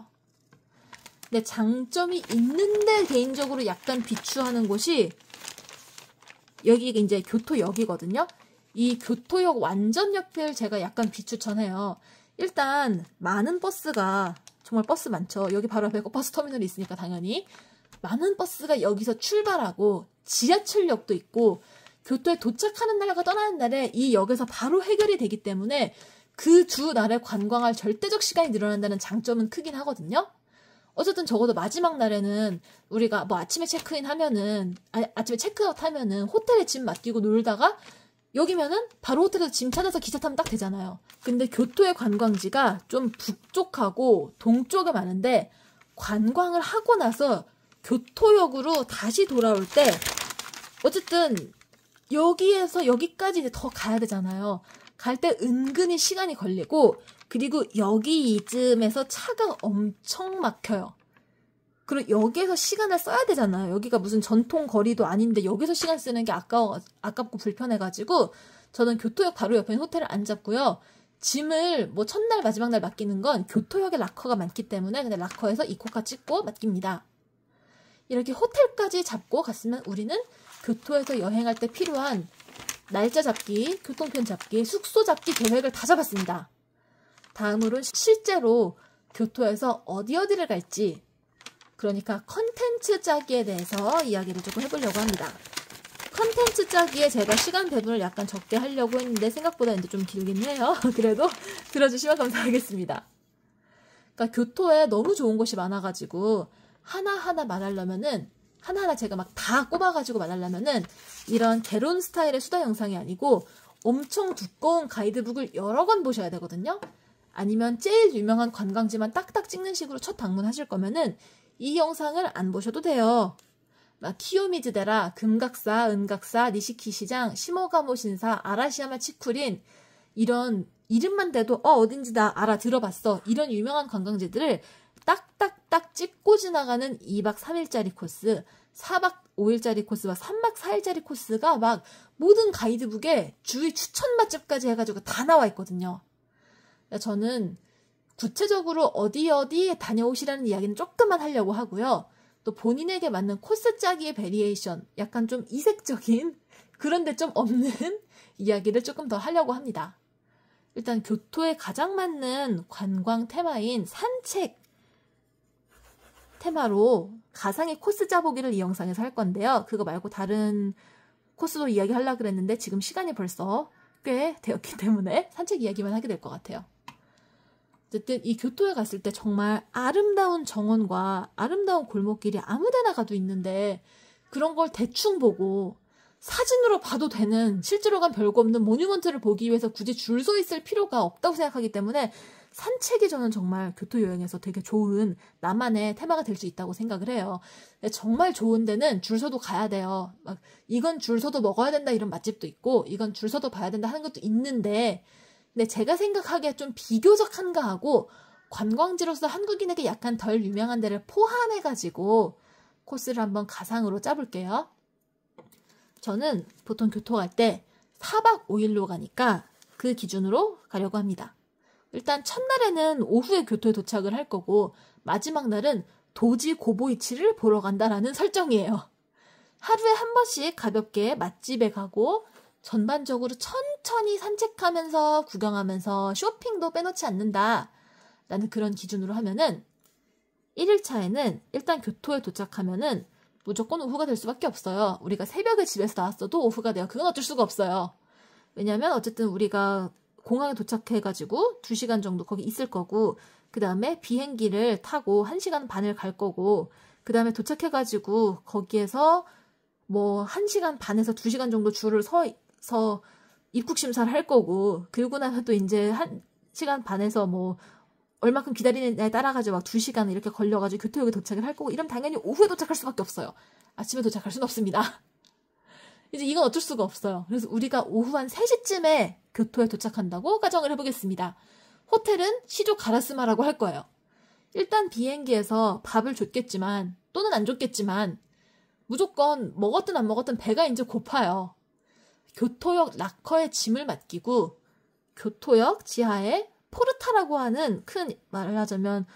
근데 장점이 있는데 개인적으로 약간 비추하는 곳이 여기가 이제 교토역이거든요. 이 교토역 완전 옆을 제가 약간 비추천해요. 일단 많은 버스가 정말 버스 많죠. 여기 바로 앞에 버스 터미널이 있으니까 당연히 많은 버스가 여기서 출발하고 지하철역도 있고 교토에 도착하는 날과 떠나는 날에 이 역에서 바로 해결이 되기 때문에 그 두 날에 관광할 절대적 시간이 늘어난다는 장점은 크긴 하거든요. 어쨌든 적어도 마지막 날에는 우리가 뭐 아침에 체크인 하면은 아침에 체크아웃 하면은 호텔에 짐 맡기고 놀다가 여기면은 바로 호텔에서 짐 찾아서 기차 타면 딱 되잖아요. 근데 교토의 관광지가 좀 북쪽하고 동쪽에 많은데 관광을 하고 나서 교토역으로 다시 돌아올 때 어쨌든 여기에서 여기까지 이제 더 가야 되잖아요. 갈 때 은근히 시간이 걸리고 그리고 여기 이쯤에서 차가 엄청 막혀요. 그리고 여기에서 시간을 써야 되잖아요. 여기가 무슨 전통 거리도 아닌데 여기서 시간 쓰는 게 아깝고 불편해가지고 저는 교토역 바로 옆에 호텔을 안 잡고요. 짐을 뭐 첫날 마지막 날 맡기는 건 교토역에 락커가 많기 때문에 그냥 락커에서 이코카 찍고 맡깁니다. 이렇게 호텔까지 잡고 갔으면 우리는 교토에서 여행할 때 필요한 날짜 잡기, 교통편 잡기, 숙소 잡기 계획을 다 잡았습니다. 다음으로는 실제로 교토에서 어디를 갈지, 그러니까 컨텐츠 짜기에 대해서 이야기를 조금 해보려고 합니다. 컨텐츠 짜기에 제가 시간 배분을 약간 적게 하려고 했는데 생각보다 이제 좀 길긴 해요. 그래도 들어주시면 감사하겠습니다. 그러니까 교토에 너무 좋은 곳이 많아가지고 하나하나 말하려면은 하나하나 제가 막 다 꼽아가지고 말하려면은 이런 개론 스타일의 수다 영상이 아니고 엄청 두꺼운 가이드북을 여러 권 보셔야 되거든요. 아니면 제일 유명한 관광지만 딱딱 찍는 식으로 첫 방문하실 거면은 이 영상을 안 보셔도 돼요. 막 키요미즈데라, 금각사, 은각사, 니시키 시장, 시모가모 신사, 아라시야마 치쿠린 이런 이름만 대도 어딘지 나 알아 들어봤어. 이런 유명한 관광지들을 딱딱딱 찍고 지나가는 2박 3일짜리 코스, 4박 5일짜리 코스와 3박 4일짜리 코스가 막 모든 가이드북에 주위 추천 맛집까지 해가지고 다 나와 있거든요. 저는 구체적으로 어디에 다녀오시라는 이야기는 조금만 하려고 하고요. 또 본인에게 맞는 코스 짜기의 베리에이션, 약간 좀 이색적인 그런데 좀 없는 이야기를 조금 더 하려고 합니다. 일단 교토에 가장 맞는 관광 테마인 산책 테마로 가상의 코스 짜보기를 이 영상에서 할 건데요. 그거 말고 다른 코스도 이야기하려고 그랬는데 지금 시간이 벌써 꽤 되었기 때문에 산책 이야기만 하게 될 것 같아요. 어쨌든 이 교토에 갔을 때 정말 아름다운 정원과 아름다운 골목길이 아무데나 가도 있는데 그런 걸 대충 보고 사진으로 봐도 되는 실제로 간 별거 없는 모뉴먼트를 보기 위해서 굳이 줄 서 있을 필요가 없다고 생각하기 때문에 산책이 저는 정말 교토 여행에서 되게 좋은 나만의 테마가 될 수 있다고 생각을 해요. 정말 좋은 데는 줄 서도 가야 돼요. 막 이건 줄 서도 먹어야 된다 이런 맛집도 있고 이건 줄 서도 봐야 된다 하는 것도 있는데 근데 제가 생각하기에 좀 비교적 한가하고 관광지로서 한국인에게 약간 덜 유명한 데를 포함해가지고 코스를 한번 가상으로 짜볼게요. 저는 보통 교토 갈 때 4박 5일로 가니까 그 기준으로 가려고 합니다. 일단 첫날에는 오후에 교토에 도착을 할 거고 마지막 날은 도지 고보이치를 보러 간다라는 설정이에요. 하루에 한 번씩 가볍게 맛집에 가고 전반적으로 천천히 산책하면서 구경하면서 쇼핑도 빼놓지 않는다 라는 그런 기준으로 하면은 1일차에는 일단 교토에 도착하면은 무조건 오후가 될 수밖에 없어요. 우리가 새벽에 집에서 나왔어도 오후가 돼요. 그건 어쩔 수가 없어요. 왜냐면 어쨌든 우리가 공항에 도착해가지고 2시간 정도 거기 있을 거고 그 다음에 비행기를 타고 1시간 반을 갈 거고 그 다음에 도착해가지고 거기에서 뭐 1시간 반에서 2시간 정도 줄을 서서 입국 심사를 할 거고 그러고 나서 또 이제 1시간 반에서 뭐 얼마큼 기다리는 날 따라가지고 막 2시간 이렇게 걸려가지고 교토역에 도착을 할 거고 이러면 당연히 오후에 도착할 수밖에 없어요. 아침에 도착할 수는 없습니다. 이제 이건 어쩔 수가 없어요. 그래서 우리가 오후 한 3시쯤에 교토에 도착한다고 가정을 해보겠습니다. 호텔은 시조 가라스마라고 할 거예요. 일단 비행기에서 밥을 줬겠지만 또는 안 줬겠지만 무조건 먹었든 안 먹었든 배가 이제 고파요. 교토역 락커에 짐을 맡기고 교토역 지하에 포르타라고 하는 큰 말을 하자면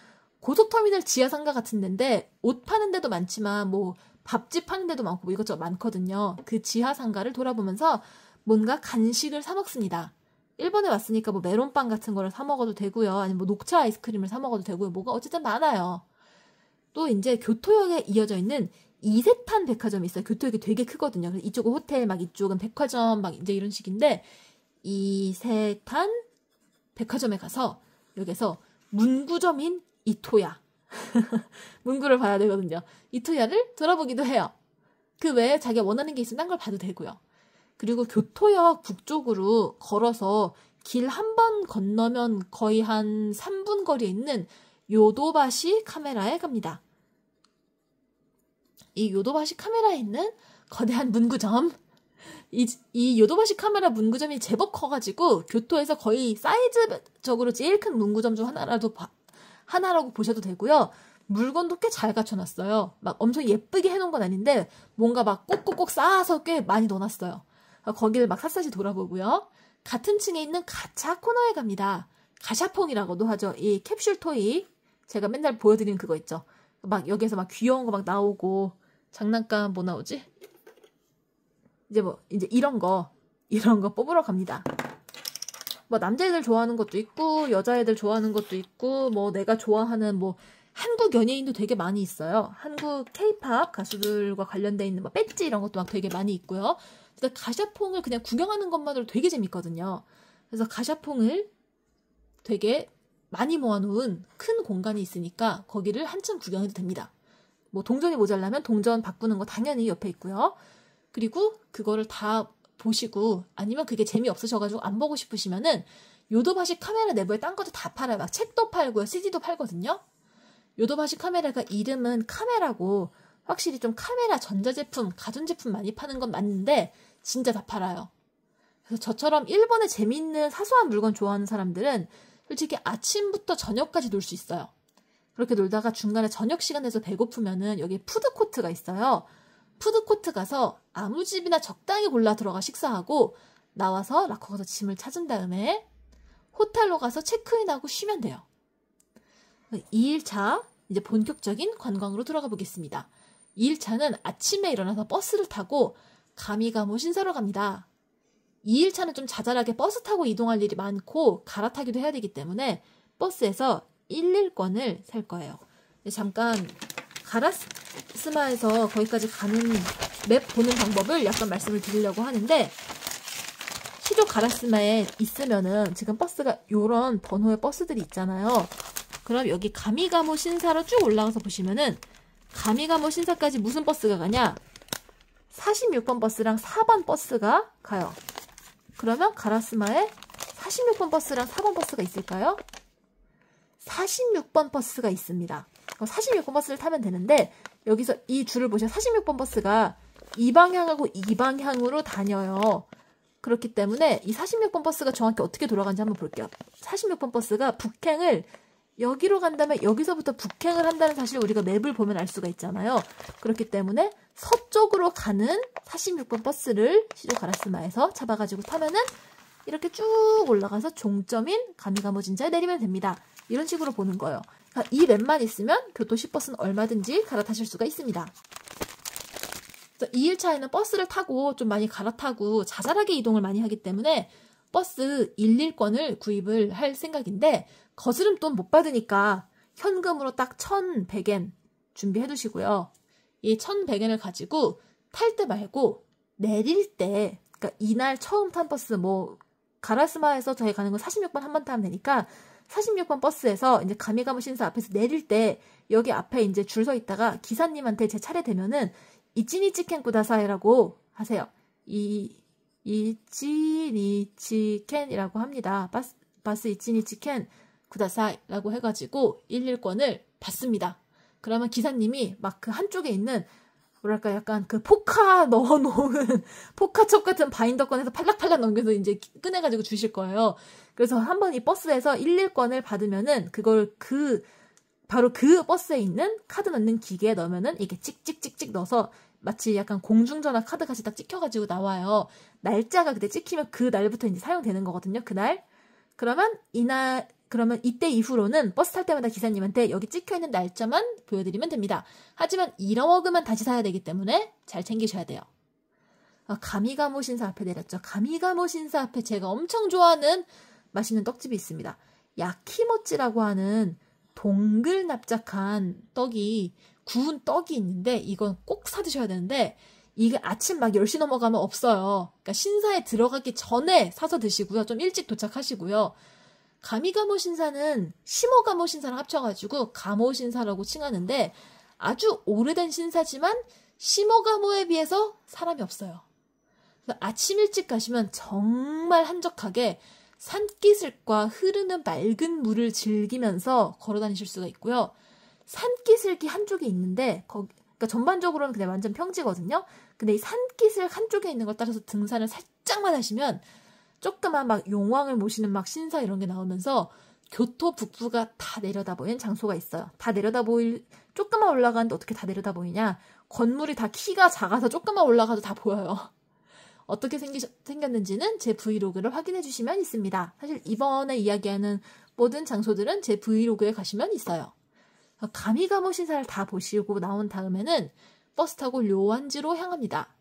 고속터미널 지하상가 같은 데인데 옷 파는 데도 많지만 뭐 밥집 파는 데도 많고 뭐 이것저것 많거든요. 그 지하상가를 돌아보면서 뭔가 간식을 사 먹습니다. 일본에 왔으니까 뭐 메론빵 같은 거를 사 먹어도 되고요. 아니면 뭐 녹차 아이스크림을 사 먹어도 되고요. 뭐가 어쨌든 많아요. 또 이제 교토역에 이어져 있는 이세탄 백화점이 있어요. 교토역이 되게 크거든요. 그래서 이쪽은 호텔, 막 이쪽은 백화점, 막 이제 이런 식인데 이세탄 백화점에 가서 여기서 문구점인 이토야 문구를 봐야 되거든요. 이토야를 들어보기도 해요. 그 외에 자기가 원하는 게 있으면 딴 걸 봐도 되고요. 그리고 교토역 북쪽으로 걸어서 길 한 번 건너면 거의 한 3분 거리에 있는 요도바시 카메라에 갑니다. 이 요도바시 카메라에 있는 거대한 문구점, 이 요도바시 카메라 문구점이 제법 커가지고 교토에서 거의 사이즈적으로 제일 큰 문구점 중 하나라고 보셔도 되고요. 물건도 꽤 잘 갖춰놨어요. 막 엄청 예쁘게 해놓은 건 아닌데 뭔가 막 꼭꼭꼭 쌓아서 꽤 많이 넣어놨어요. 거기를 막 샅샅이 돌아보고요. 같은 층에 있는 가차 코너에 갑니다. 가샤퐁이라고도 하죠. 이 캡슐 토이 제가 맨날 보여드리는 그거 있죠. 막 여기에서 막 귀여운 거 막 나오고 장난감 뭐 나오지? 이제 이런 거 뽑으러 갑니다. 뭐 남자애들 좋아하는 것도 있고 여자애들 좋아하는 것도 있고 뭐 내가 좋아하는 뭐 한국 연예인도 되게 많이 있어요. 한국 K-팝 가수들과 관련돼 있는 뭐 배지 이런 것도 막 되게 많이 있고요. 그래서 가샤퐁을 그냥 구경하는 것만으로 되게 재밌거든요. 그래서 가샤퐁을 되게 많이 모아놓은 큰 공간이 있으니까 거기를 한참 구경해도 됩니다. 뭐 동전이 모자라면 동전 바꾸는 거 당연히 옆에 있고요. 그리고 그거를 다 보시고 아니면 그게 재미없으셔가지고 안 보고 싶으시면은 요도바시 카메라 내부에 딴 것도 다 팔아요. 막 책도 팔고요. CD도 팔거든요. 요도바시 카메라가 이름은 카메라고 확실히 좀 카메라 전자제품, 가전제품 많이 파는 건 맞는데 진짜 다 팔아요. 그래서 저처럼 일본의 재미있는 사소한 물건 좋아하는 사람들은 솔직히 아침부터 저녁까지 놀 수 있어요. 그렇게 놀다가 중간에 저녁 시간에서 배고프면은 여기 푸드코트가 있어요. 푸드코트 가서 아무 집이나 적당히 골라 들어가 식사하고 나와서 락커 가서 짐을 찾은 다음에 호텔로 가서 체크인하고 쉬면 돼요. 2일차 이제 본격적인 관광으로 들어가 보겠습니다. 2일차는 아침에 일어나서 버스를 타고 가미가모 신사로 갑니다. 2일차는 좀 자잘하게 버스 타고 이동할 일이 많고 갈아타기도 해야 되기 때문에 버스에서 1일권을 살 거예요. 잠깐 가라스마에서 거기까지 가는 맵 보는 방법을 약간 말씀을 드리려고 하는데 시조 가라스마에 있으면은 지금 버스가 요런 번호의 버스들이 있잖아요. 그럼 여기 가미가모 신사로 쭉 올라가서 보시면은 가미가모 신사까지 무슨 버스가 가냐? 46번 버스랑 4번 버스가 가요. 그러면 가라스마에 46번 버스랑 4번 버스가 있을까요? 46번 버스가 있습니다. 46번 버스를 타면 되는데 여기서 이 줄을 보시면 46번 버스가 이 방향하고 이 방향으로 다녀요. 그렇기 때문에 이 46번 버스가 정확히 어떻게 돌아가는지 한번 볼게요. 46번 버스가 북행을 여기로 간다면 여기서부터 북행을 한다는 사실을 우리가 맵을 보면 알 수가 있잖아요. 그렇기 때문에 서쪽으로 가는 46번 버스를 시조 가라스마에서 잡아가지고 타면은 이렇게 쭉 올라가서 종점인 가미가모 진자에 내리면 됩니다. 이런 식으로 보는 거예요. 그러니까 이 맵만 있으면 교토시 버스는 얼마든지 갈아타실 수가 있습니다. 2일차에는 버스를 타고 좀 많이 갈아타고 자잘하게 이동을 많이 하기 때문에 버스 1일권을 구입을 할 생각인데 거스름돈 못 받으니까 현금으로 딱 1,100엔 준비해 두시고요. 이 1,100엔을 가지고 탈 때 말고 내릴 때, 그러니까 이날 처음 탄 버스 뭐 가라스마에서 저희 가는 건 46번 한 번 타면 되니까 46번 버스에서 이제 가미가모 신사 앞에서 내릴 때 여기 앞에 이제 줄 서 있다가 기사님한테 제 차례 되면은 이치니치켄 구다사이라고 하세요. 이치니치켄이라고 합니다. 바스 이치니치켄 구다사이라고 해가지고 1일권을 받습니다. 그러면 기사님이 막 그 한쪽에 있는 뭐랄까 약간 그 포카 넣어놓은 포카첩 같은 바인더 꺼내서 팔락팔락 넘겨서 이제 꺼내가지고 주실 거예요. 그래서 한번 이 버스에서 1일권을 받으면은 그걸 바로 그 버스에 있는 카드 넣는 기계에 넣으면은 이게 찍찍찍찍 넣어서 마치 약간 공중전화 카드 같이 딱 찍혀가지고 나와요. 날짜가 그때 찍히면 그 날부터 이제 사용되는 거거든요. 그날. 그러면 이때 이후로는 버스 탈 때마다 기사님한테 여기 찍혀있는 날짜만 보여드리면 됩니다. 하지만 잃어먹으면 다시 사야 되기 때문에 잘 챙기셔야 돼요. 가미가모 신사 앞에 내렸죠. 가미가모 신사 앞에 제가 엄청 좋아하는 맛있는 떡집이 있습니다. 야키모찌라고 하는 동글 납작한 떡이 구운 떡이 있는데 이건 꼭 사드셔야 되는데 이게 아침 막 10시 넘어가면 없어요. 그러니까 신사에 들어가기 전에 사서 드시고요. 좀 일찍 도착하시고요. 가미가모 신사는 시모가모 신사랑 합쳐가지고 가모 신사라고 칭하는데 아주 오래된 신사지만 시모가모에 비해서 사람이 없어요. 아침 일찍 가시면 정말 한적하게 산기슭과 흐르는 맑은 물을 즐기면서 걸어 다니실 수가 있고요. 산기슭이 한쪽에 있는데 그러니까 전반적으로는 그냥 완전 평지거든요. 근데 이 산기슭 한쪽에 있는 걸 따라서 등산을 살짝만 하시면 조그만 막 용왕을 모시는 막 신사 이런 게 나오면서 교토 북부가 다 내려다 보이는 장소가 있어요. 다 내려다 보일 조금만 올라가는데 어떻게 다 내려다 보이냐? 건물이 다 키가 작아서 조금만 올라가도 다 보여요. 어떻게 생겼는지는 제 브이로그를 확인해 주시면 있습니다. 사실 이번에 이야기하는 모든 장소들은 제 브이로그에 가시면 있어요. 가미가모 신사를 다 보시고 나온 다음에는 버스 타고 료안지로 향합니다.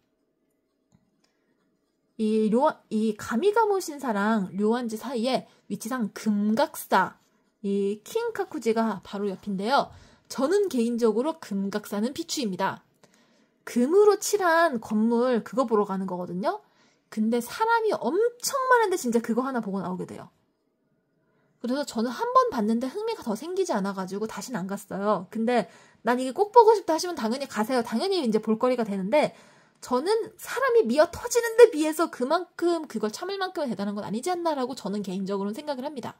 이 가미가모 신사랑 료안지 사이에 위치상 금각사, 이 킹카쿠지가 바로 옆인데요. 저는 개인적으로 금각사는 비추입니다. 금으로 칠한 건물 그거 보러 가는 거거든요. 근데 사람이 엄청 많은데 진짜 그거 하나 보고 나오게 돼요. 그래서 저는 한 번 봤는데 흥미가 더 생기지 않아가지고 다시는 안 갔어요. 근데 난 이게 꼭 보고 싶다 하시면 당연히 가세요. 당연히 이제 볼거리가 되는데 저는 사람이 미어 터지는데 비해서 그만큼 그걸 참을 만큼 대단한 건 아니지 않나라고 저는 개인적으로는 생각을 합니다.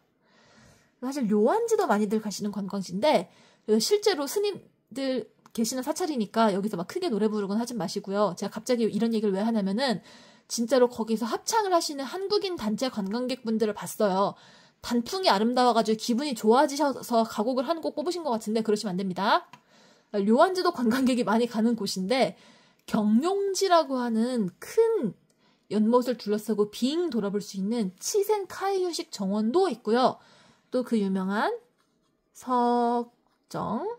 사실 료안지도 많이들 가시는 관광지인데 실제로 스님들 계시는 사찰이니까 여기서 막 크게 노래 부르곤 하지 마시고요. 제가 갑자기 이런 얘기를 왜 하냐면은 진짜로 거기서 합창을 하시는 한국인 단체 관광객분들을 봤어요. 단풍이 아름다워가지고 기분이 좋아지셔서 가곡을 한 곡 뽑으신 것 같은데 그러시면 안 됩니다. 료안지도 관광객이 많이 가는 곳인데 경룡지라고 하는 큰 연못을 둘러싸고 빙 돌아볼 수 있는 치센카이유식 정원도 있고요. 또 그 유명한 석정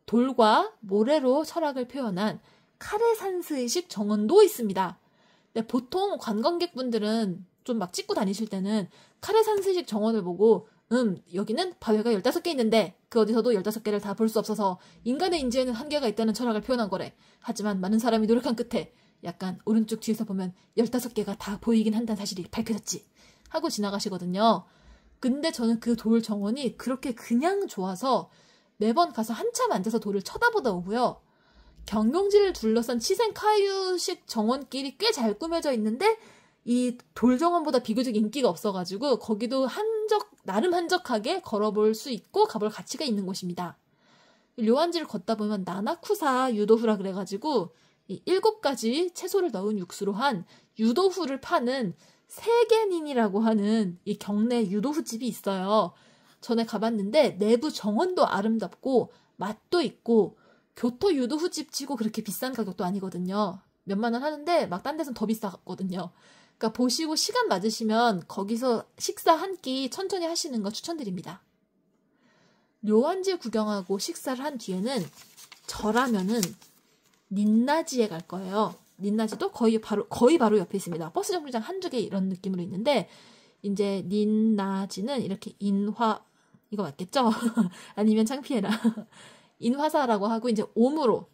돌과 모래로 철학을 표현한 카레산스의식 정원도 있습니다. 근데 보통 관광객분들은 좀 막 찍고 다니실 때는 카레산스의식 정원을 보고 여기는 바위가 15개 있는데 그 어디서도 15개를 다 볼 수 없어서 인간의 인지에는 한계가 있다는 철학을 표현한 거래. 하지만 많은 사람이 노력한 끝에 약간 오른쪽 뒤에서 보면 15개가 다 보이긴 한다는 사실이 밝혀졌지 하고 지나가시거든요. 근데 저는 그 돌 정원이 그렇게 그냥 좋아서 매번 가서 한참 앉아서 돌을 쳐다보다 오고요. 경룡지를 둘러싼 치센카이유식 정원길이 꽤 잘 꾸며져 있는데 이 돌정원보다 비교적 인기가 없어가지고 거기도 나름 한적하게 걸어볼 수 있고 가볼 가치가 있는 곳입니다. 료안지를 걷다 보면 나나쿠사 유도후라 그래가지고 이 7가지 채소를 넣은 육수로 한 유도후를 파는 세계닌이라고 하는 이 경내 유도후집이 있어요. 전에 가봤는데 내부 정원도 아름답고 맛도 있고 교토 유도후집 치고 그렇게 비싼 가격도 아니거든요. 몇만 원 하는데 막 딴 데서는 더 비싸거든요. 그러니까 보시고 시간 맞으시면 거기서 식사 한 끼 천천히 하시는 거 추천드립니다. 료안지 구경하고 식사를 한 뒤에는 저라면은 닌나지에 갈 거예요. 닌나지도 거의 바로 옆에 있습니다. 버스 정류장 한두 개 이런 느낌으로 있는데 이제 닌나지는 이렇게 이거 맞겠죠? 아니면 창피해라. 인화사라고 하고 이제 옴으로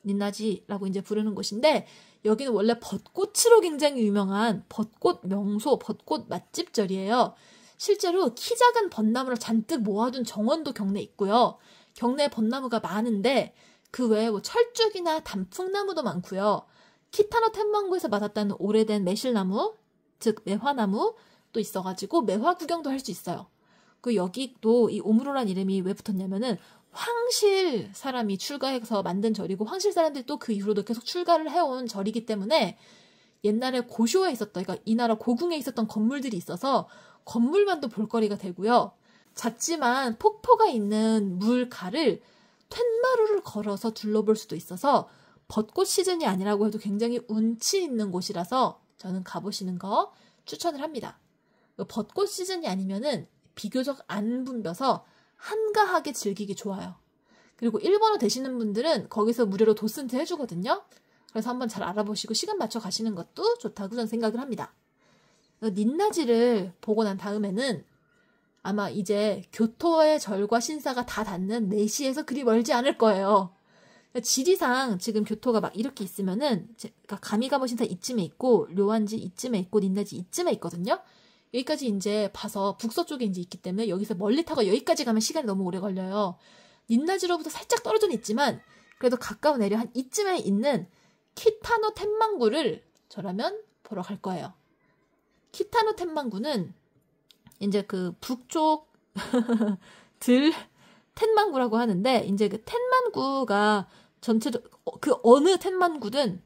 닌나지라고 이제 부르는 곳인데 여기는 원래 벚꽃으로 굉장히 유명한 벚꽃 명소, 벚꽃 맛집절이에요. 실제로 키 작은 벚나무를 잔뜩 모아둔 정원도 경내에 있고요. 경내에 벚나무가 많은데 그 외에 뭐 철쭉이나 단풍나무도 많고요. 키타노 텐망구에서 맡았다는 오래된 매실나무, 즉 매화나무 또 있어가지고 매화 구경도 할 수 있어요. 그 여기도 이 오므로란 이름이 왜 붙었냐면은 황실 사람이 출가해서 만든 절이고 황실 사람들이 또 그 이후로도 계속 출가를 해온 절이기 때문에 옛날에 고쇼에 있었던, 그러니까 이 나라 고궁에 있었던 건물들이 있어서 건물만도 볼거리가 되고요. 작지만 폭포가 있는 물가를 툇마루를 걸어서 둘러볼 수도 있어서 벚꽃 시즌이 아니라고 해도 굉장히 운치 있는 곳이라서 저는 가보시는 거 추천을 합니다. 벚꽃 시즌이 아니면은 비교적 안 붐벼서 한가하게 즐기기 좋아요. 그리고 일본어 되시는 분들은 거기서 무료로 도슨트 해주거든요. 그래서 한번 잘 알아보시고 시간 맞춰 가시는 것도 좋다고 저는 생각을 합니다. 닌나지를 보고 난 다음에는 아마 이제 교토의 절과 신사가 다 닿는 네시에서 그리 멀지 않을 거예요. 지리상 지금 교토가 막 이렇게 있으면은, 그러니까 가미가모 신사 이쯤에 있고, 료안지 이쯤에 있고, 닌나지 이쯤에 있거든요. 여기까지 이제 봐서 북서쪽에 이제 있기 때문에 여기서 멀리 타고 여기까지 가면 시간이 너무 오래 걸려요. 닌나지로부터 살짝 떨어져는 있지만, 그래도 가까운 에리어 한 이쯤에 있는 키타노 텐만구를 저라면 보러 갈 거예요. 키타노 텐만구는 이제 그 북쪽 텐만구라고 하는데, 이제 그 텐만구가 전체적 그 어느 텐만구든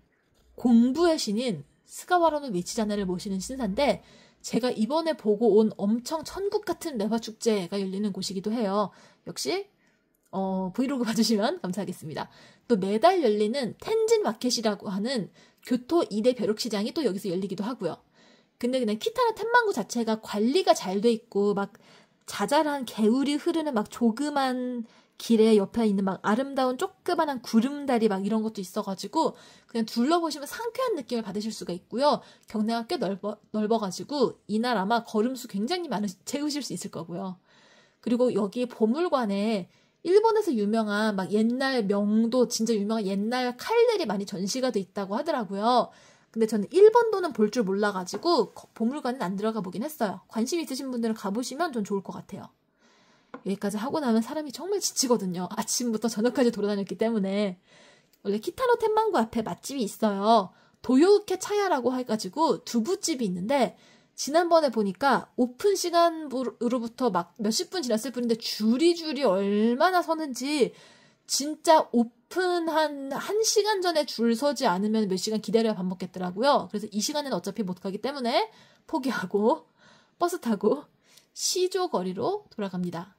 공부의 신인 스가와라노 미치자네를 모시는 신사인데, 제가 이번에 보고 온 엄청 천국 같은 매화 축제가 열리는 곳이기도 해요. 역시 브이로그 봐주시면 감사하겠습니다. 또 매달 열리는 텐진 마켓이라고 하는 교토 2대 벼룩시장이 또 여기서 열리기도 하고요. 근데 그냥 키타노 텐만구 자체가 관리가 잘 돼 있고 막 자잘한 개울이 흐르는 막 조그만 길에 옆에 있는 막 아름다운 조그만한 구름다리 막 이런 것도 있어가지고 그냥 둘러보시면 상쾌한 느낌을 받으실 수가 있고요. 경내가 꽤 넓어가지고 이날 아마 걸음수 굉장히 채우실 수 있을 거고요. 그리고 여기 보물관에 일본에서 유명한 막 옛날 명도 진짜 유명한 옛날 칼들이 많이 전시가 돼 있다고 하더라고요. 근데 저는 일본도는 볼 줄 몰라가지고 보물관은 안 들어가 보긴 했어요. 관심 있으신 분들은 가보시면 좀 좋을 것 같아요. 여기까지 하고 나면 사람이 정말 지치거든요. 아침부터 저녁까지 돌아다녔기 때문에. 원래 키타노 텐만구 앞에 맛집이 있어요. 도요우케 차야라고 해가지고 두부집이 있는데 지난번에 보니까 오픈 시간으로부터 막 몇십 분 지났을 뿐인데 줄이 얼마나 서는지 진짜 오픈 한 1시간 전에 줄 서지 않으면 몇 시간 기다려야 밥 먹겠더라고요. 그래서 이 시간에는 어차피 못 가기 때문에 포기하고 버스 타고 시조 거리로 돌아갑니다.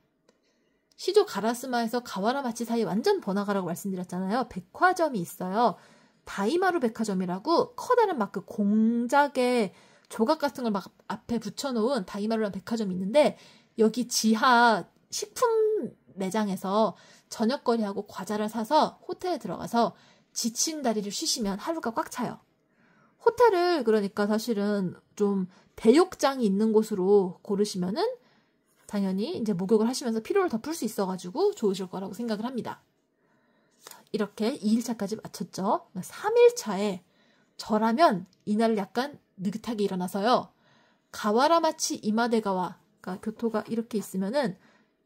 시조 가라스마에서 가와라마치 사이 완전 번화가라고 말씀드렸잖아요. 백화점이 있어요. 다이마루 백화점이라고 커다란 막 그 공작의 조각 같은 걸 막 앞에 붙여놓은 다이마루라는 백화점이 있는데 여기 지하 식품 매장에서 저녁거리하고 과자를 사서 호텔에 들어가서 지친 다리를 쉬시면 하루가 꽉 차요. 호텔을 그러니까 사실은 좀 대욕장이 있는 곳으로 고르시면은 당연히 이제 목욕을 하시면서 피로를 더 풀 수 있어가지고 좋으실 거라고 생각을 합니다. 이렇게 2일차까지 마쳤죠. 3일차에 저라면 이날을 약간 느긋하게 일어나서요. 가와라마치 이마데가와, 그러니까 교토가 이렇게 있으면은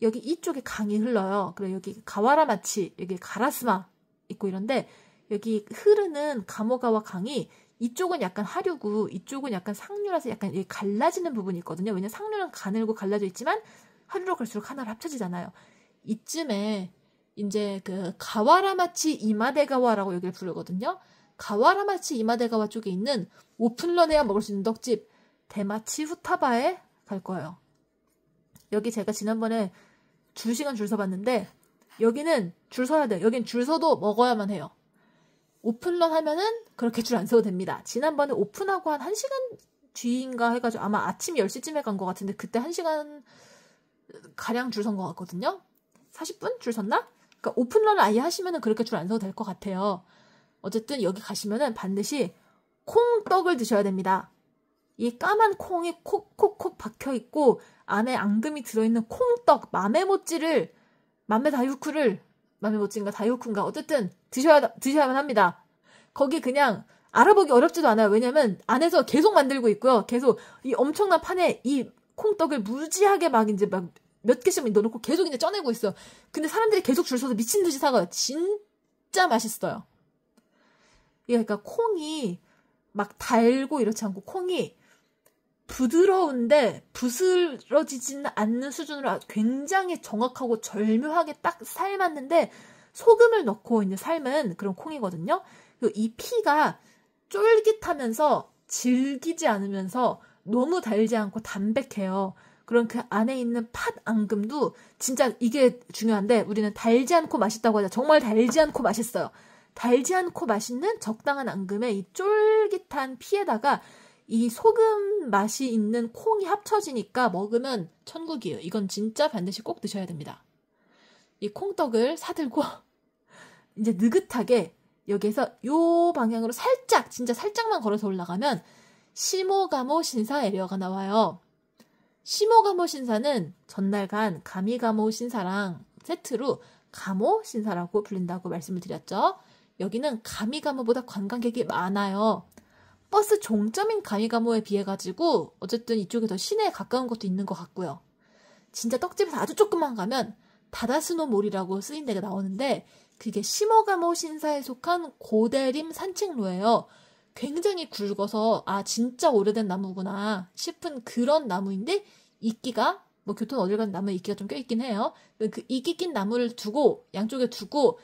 여기 이쪽에 강이 흘러요. 그리고 여기 가와라마치, 여기 가라스마 있고 이런데 여기 흐르는 가모가와 강이 이쪽은 약간 하류고 이쪽은 약간 상류라서 약간 갈라지는 부분이 있거든요. 왜냐면 상류는 가늘고 갈라져 있지만 하류로 갈수록 하나로 합쳐지잖아요. 이쯤에 이제 그 가와라마치 이마데가와라고 여기를 부르거든요. 가와라마치 이마데가와 쪽에 있는 오픈런에야 먹을 수 있는 떡집 대마치 후타바에 갈 거예요. 여기 제가 지난번에 2시간 줄 서봤는데 여기는 줄 서야 돼요. 여긴 줄 서도 먹어야만 해요. 오픈런 하면은 그렇게 줄 안 서도 됩니다. 지난번에 오픈하고 한 1시간 뒤인가 해가지고 아마 아침 10시쯤에 간 것 같은데 그때 1시간 가량 줄 선 것 같거든요. 40분 줄 섰나? 그러니까 오픈런을 아예 하시면은 그렇게 줄 안 서도 될 것 같아요. 어쨌든 여기 가시면은 반드시 콩떡을 드셔야 됩니다. 이 까만 콩이 콕콕콕 박혀있고 안에 앙금이 들어있는 콩떡 마메모찌인가 다이후쿠인가 어쨌든 드셔야만 합니다. 거기 그냥 알아보기 어렵지도 않아요. 왜냐면 안에서 계속 만들고 있고요. 계속 이 엄청난 판에 이 콩떡을 무지하게 막 이제 막 몇 개씩 넣어놓고 계속 이제 쪄내고 있어. 근데 사람들이 계속 줄 서서 미친 듯이 사가요. 진짜 맛있어요. 그러니까 콩이 막 달고 이렇지 않고 콩이 부드러운데 부스러지지는 않는 수준으로 굉장히 정확하고 절묘하게 딱 삶았는데 소금을 넣고 이제 삶은 그런 콩이거든요. 그리고 이 피가 쫄깃하면서 질기지 않으면서 너무 달지 않고 담백해요. 그럼 그 안에 있는 팥 앙금도 진짜 이게 중요한데 우리는 달지 않고 맛있다고 하자. 정말 달지 않고 맛있어요. 달지 않고 맛있는 적당한 앙금에 이 쫄깃한 피에다가 이 소금 맛이 있는 콩이 합쳐지니까 먹으면 천국이에요. 이건 진짜 반드시 꼭 드셔야 됩니다. 이 콩떡을 사들고 이제 느긋하게 여기에서 요 방향으로 살짝 진짜 살짝만 걸어서 올라가면 시모가모 신사 에리어가 나와요. 시모가모 신사는 전날간 가미가모 신사랑 세트로 가모 신사라고 불린다고 말씀을 드렸죠. 여기는 가미가모보다 관광객이 많아요. 버스 종점인 가미가모에 비해 가지고 어쨌든 이쪽에 더 시내에 가까운 것도 있는 것 같고요. 진짜 떡집에서 아주 조금만 가면 다다스노몰이라고 쓰인 데가 나오는데 그게 시모가모 신사에 속한 고대림 산책로예요. 굉장히 굵어서 아 진짜 오래된 나무구나 싶은 그런 나무인데 이끼가 뭐 교토는 어딜 가든 나무에 이끼가 좀 껴있긴 해요. 그 이끼 낀 나무를 두고 양쪽에 두고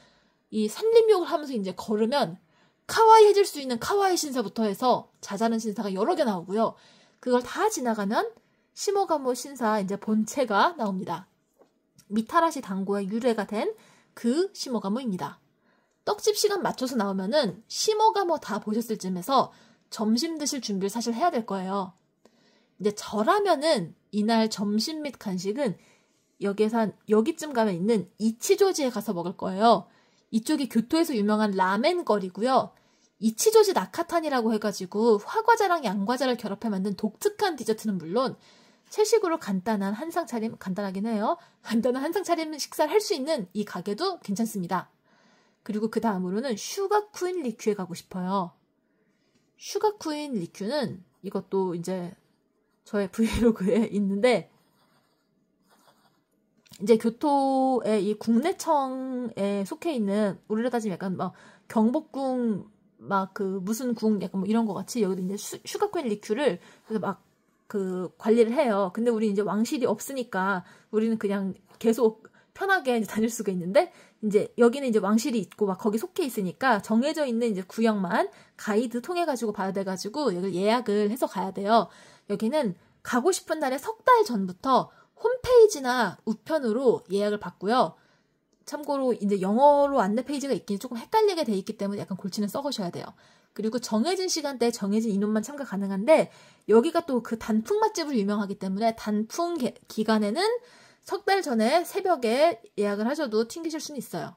이 산림욕을 하면서 이제 걸으면 카와이해질 수 있는 카와이 신사부터 해서 자잘한 신사가 여러 개 나오고요. 그걸 다 지나가면 시모가모 신사 이제 본체가 나옵니다. 미타라시 당고의 유래가 된 그 시모가모입니다. 떡집 시간 맞춰서 나오면은 시모가모 다 보셨을 쯤에서 점심 드실 준비를 사실 해야 될 거예요. 이제 저라면은 이날 점심 및 간식은 여기쯤 가면 있는 이치조지에 가서 먹을 거예요. 이쪽이 교토에서 유명한 라멘 거리고요. 이치조지 나카탄이라고 해가지고 화과자랑 양과자를 결합해 만든 독특한 디저트는 물론 채식으로 간단한 한상 차림, 간단하긴 해요. 간단한 한상 차림 식사를 할 수 있는 이 가게도 괜찮습니다. 그리고 그 다음으로는 슈가쿠인 리큐에 가고 싶어요. 슈가쿠인 리큐는 이것도 이제 저의 브이로그에 있는데 이제 교토의 이 국내청에 속해 있는 우리로 따지면 약간 막 경복궁 막 그 무슨 궁 약간 뭐 이런 거 같이 여기도 이제 슈가쿠인 리큐를 그래서 막 그 관리를 해요. 근데 우리 이제 왕실이 없으니까 우리는 그냥 계속 편하게 다닐 수가 있는데 이제 여기는 이제 왕실이 있고 막 거기 속해 있으니까 정해져 있는 이제 구역만 가이드 통해 가지고 봐야 돼 가지고 여기 예약을 해서 가야 돼요. 여기는 가고 싶은 날에 석 달 전부터 홈페이지나 우편으로 예약을 받고요. 참고로 이제 영어로 안내 페이지가 있긴 조금 헷갈리게 돼 있기 때문에 약간 골치는 썩으셔야 돼요. 그리고 정해진 시간대에 정해진 인원만 참가 가능한데 여기가 또 그 단풍 맛집으로 유명하기 때문에 단풍 기간에는 석 달 전에 새벽에 예약을 하셔도 튕기실 수는 있어요.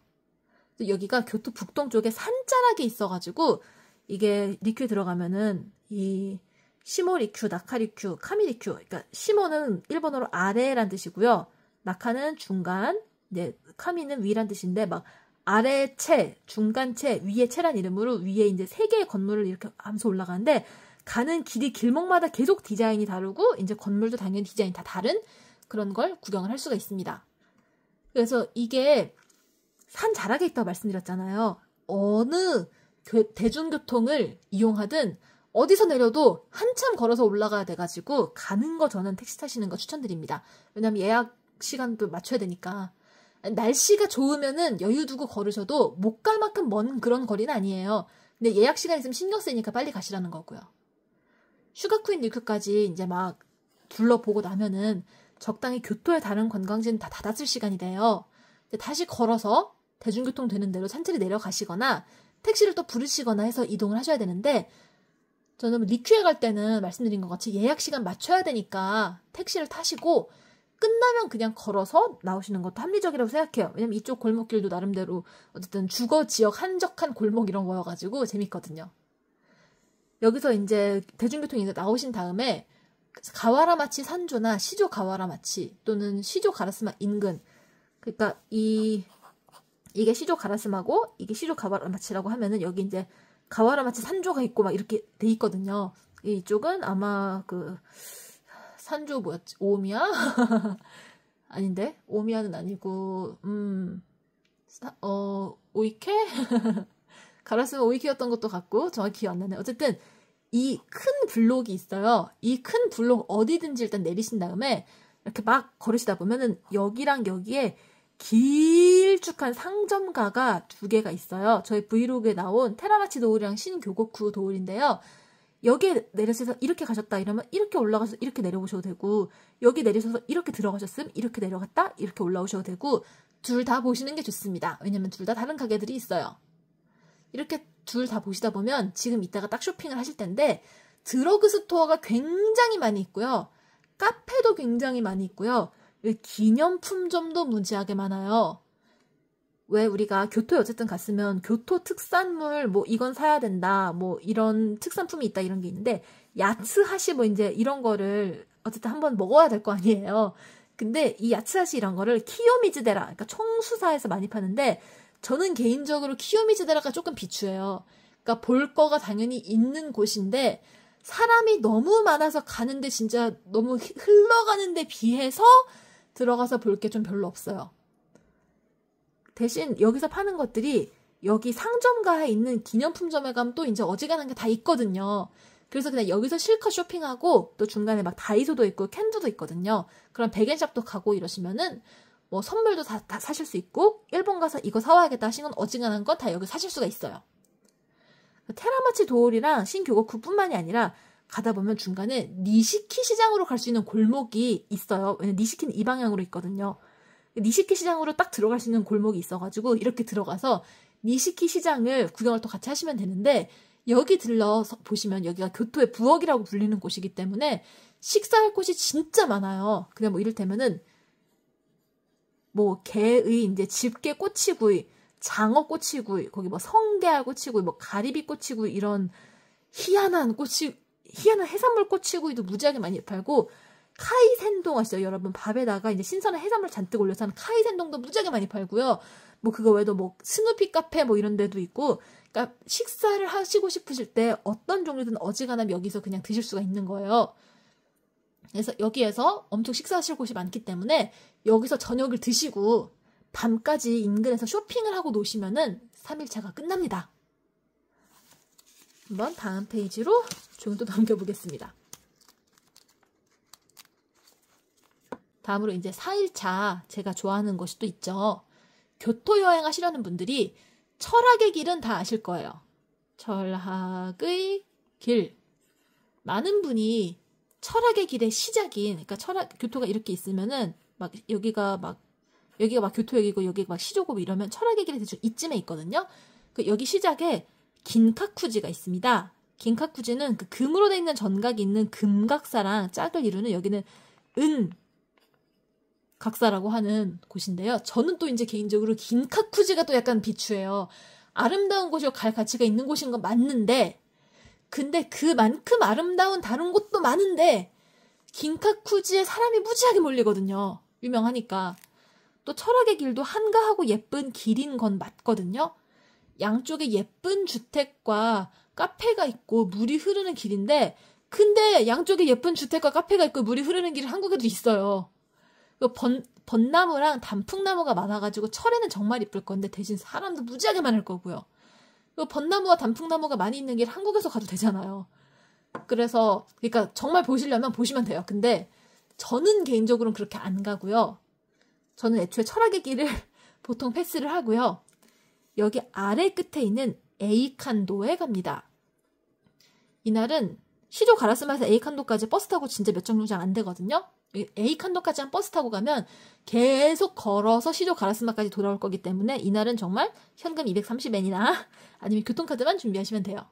여기가 교토 북동쪽에 산자락이 있어가지고 이게 리큐에 들어가면은 이 시모 리큐, 나카 리큐, 카미 리큐. 그러니까 시모는 일본어로 아래란 뜻이고요. 나카는 중간, 이제 카미는 위란 뜻인데 막 아래 채, 중간 채, 위에 채란 이름으로 위에 이제 3개의 건물을 이렇게 하면서 올라가는데 가는 길이 길목마다 계속 디자인이 다르고 이제 건물도 당연히 디자인이 다 다른 그런 걸 구경을 할 수가 있습니다. 그래서 이게 산 자락에 있다고 말씀드렸잖아요. 어느 대중교통을 이용하든 어디서 내려도 한참 걸어서 올라가야 돼가지고 가는 거 저는 택시 타시는 거 추천드립니다. 왜냐면 예약 시간도 맞춰야 되니까. 날씨가 좋으면은 여유 두고 걸으셔도 못 갈 만큼 먼 그런 거리는 아니에요. 근데 예약 시간 있으면 신경 쓰이니까 빨리 가시라는 거고요. 슈가쿠인 리큐까지 이제 막 둘러보고 나면은 적당히 교토의 다른 관광지는 다 닫았을 시간이 돼요. 다시 걸어서 대중교통 되는 대로 천천히 내려가시거나 택시를 또 부르시거나 해서 이동을 하셔야 되는데 저는 리큐에 갈 때는 말씀드린 것 같이 예약 시간 맞춰야 되니까 택시를 타시고 끝나면 그냥 걸어서 나오시는 것도 합리적이라고 생각해요. 왜냐면 이쪽 골목길도 나름대로 어쨌든 주거 지역 한적한 골목 이런 거여가지고 재밌거든요. 여기서 이제 대중교통이 나오신 다음에 가와라마치 산조나 시조 가와라마치 또는 시조 가라스마 인근 그러니까 이게 시조 가라스마고 이게 시조 가와라마치라고 하면은 여기 이제 가와라마치 산조가 있고 막 이렇게 돼 있거든요. 이쪽은 아마 그 산조 뭐였지? 오미야? 아닌데? 오미야는 아니고 오이케? 가라스마 오이케였던 것도 같고 정확히 기억 안 나네. 어쨌든 이 큰 블록이 있어요. 이 큰 블록 어디든지 일단 내리신 다음에 이렇게 막 걸으시다 보면은 여기랑 여기에 길쭉한 상점가가 2개가 있어요. 저희 브이로그에 나온 테라마치 도울이랑 신교고쿠 도울인데요. 여기에 내려서 이렇게 가셨다 이러면 이렇게 올라가서 이렇게 내려오셔도 되고, 여기 내리셔서 이렇게 들어가셨으면 이렇게 내려갔다 이렇게 올라오셔도 되고, 둘 다 보시는 게 좋습니다. 왜냐면 둘 다 다른 가게들이 있어요. 이렇게 둘 다 보시다 보면 지금 이따가 딱 쇼핑을 하실 텐데, 드러그 스토어가 굉장히 많이 있고요. 카페도 굉장히 많이 있고요. 기념품점도 무지하게 많아요. 왜 우리가 교토에 어쨌든 갔으면 교토 특산물 뭐 이건 사야 된다, 뭐 이런 특산품이 있다 이런 게 있는데, 야츠하시 뭐 이제 이런 거를 어쨌든 한번 먹어야 될 거 아니에요. 근데 이 야츠하시 이런 거를 키요미즈데라, 그러니까 청수사에서 많이 파는데, 저는 개인적으로 키요미즈데라가 조금 비추해요. 그러니까 볼 거가 당연히 있는 곳인데 사람이 너무 많아서 가는데 진짜 너무 흘러가는데 비해서 들어가서 볼 게 좀 별로 없어요. 대신 여기서 파는 것들이 여기 상점가에 있는 기념품점에 가면 또 이제 어지간한 게 다 있거든요. 그래서 그냥 여기서 실컷 쇼핑하고, 또 중간에 막 다이소도 있고 캔두도 있거든요. 그럼 백엔샵도 가고 이러시면은 뭐 선물도 다 사실 수 있고, 일본 가서 이거 사와야겠다 하시는 건 어지간한 건 다 여기 사실 수가 있어요. 테라마치 도울이랑 신교고쿠 뿐만이 아니라 가다 보면 중간에 니시키 시장으로 갈 수 있는 골목이 있어요. 왜냐면 니시키는 이 방향으로 있거든요. 니시키 시장으로 딱 들어갈 수 있는 골목이 있어가지고 이렇게 들어가서 니시키 시장을 구경을 또 같이 하시면 되는데, 여기 들러서 보시면 여기가 교토의 부엌이라고 불리는 곳이기 때문에 식사할 곳이 진짜 많아요. 그냥 뭐 이를테면은 뭐 게의 이제 집게 꼬치구이, 장어 꼬치구이, 거기 뭐 성게알 꼬치구이, 뭐 가리비 꼬치구이, 이런 희한한 해산물 꼬치구이도 무지하게 많이 팔고, 카이센동 아시죠? 여러분, 밥에다가 이제 신선한 해산물 잔뜩 올려서 하는 카이센동도 무지하게 많이 팔고요. 뭐 그거 외에도 뭐 스누피 카페 뭐 이런 데도 있고, 그러니까 식사를 하시고 싶으실 때 어떤 종류든 어지간하면 여기서 그냥 드실 수가 있는 거예요. 그래서 여기에서 엄청 식사하실 곳이 많기 때문에 여기서 저녁을 드시고 밤까지 인근에서 쇼핑을 하고 노시면은 3일차가 끝납니다. 한번 다음 페이지로 좀 더 넘겨보겠습니다. 다음으로 이제 4일차 제가 좋아하는 것이 또 있죠. 교토 여행 하시려는 분들이 철학의 길은 다 아실 거예요. 철학의 길. 많은 분이 철학의 길의 시작인, 그러니까 교토가 이렇게 있으면은 막 여기가 막 교토역이고 여기가 막 시조고 이러면 철학의 길이 대충 이쯤에 있거든요. 여기 시작에 긴카쿠지가 있습니다. 긴카쿠지는 그 금으로 돼 있는 전각이 있는 금각사랑 짝을 이루는, 여기는 은 각사라고 하는 곳인데요. 저는 또 이제 개인적으로 긴카쿠지가 또 약간 비추해요. 아름다운 곳이고 갈 가치가 있는 곳인 건 맞는데, 근데 그만큼 아름다운 다른 곳도 많은데 긴카쿠지에 사람이 무지하게 몰리거든요. 유명하니까. 또 철학의 길도 한가하고 예쁜 길인 건 맞거든요. 양쪽에 예쁜 주택과 카페가 있고 물이 흐르는 길인데, 근데 양쪽에 예쁜 주택과 카페가 있고 물이 흐르는 길이 한국에도 있어요. 벚나무랑 단풍나무가 많아가지고 철에는 정말 이쁠 건데 대신 사람도 무지하게 많을 거고요. 벚나무와 단풍나무가 많이 있는 길 한국에서 가도 되잖아요. 그래서 그러니까 정말 보시려면 보시면 돼요. 근데 저는 개인적으로는 그렇게 안 가고요. 저는 애초에 철학의 길을 보통 패스를 하고요. 여기 아래 끝에 있는 에이칸도에 갑니다. 이날은 시조 가라스마에서 에이칸도까지 버스 타고 진짜 몇 정류장 안 되거든요. 에이칸도까지 한 버스 타고 가면 계속 걸어서 시조 가라스마까지 돌아올 거기 때문에 이날은 정말 현금 230엔이나 아니면 교통카드만 준비하시면 돼요.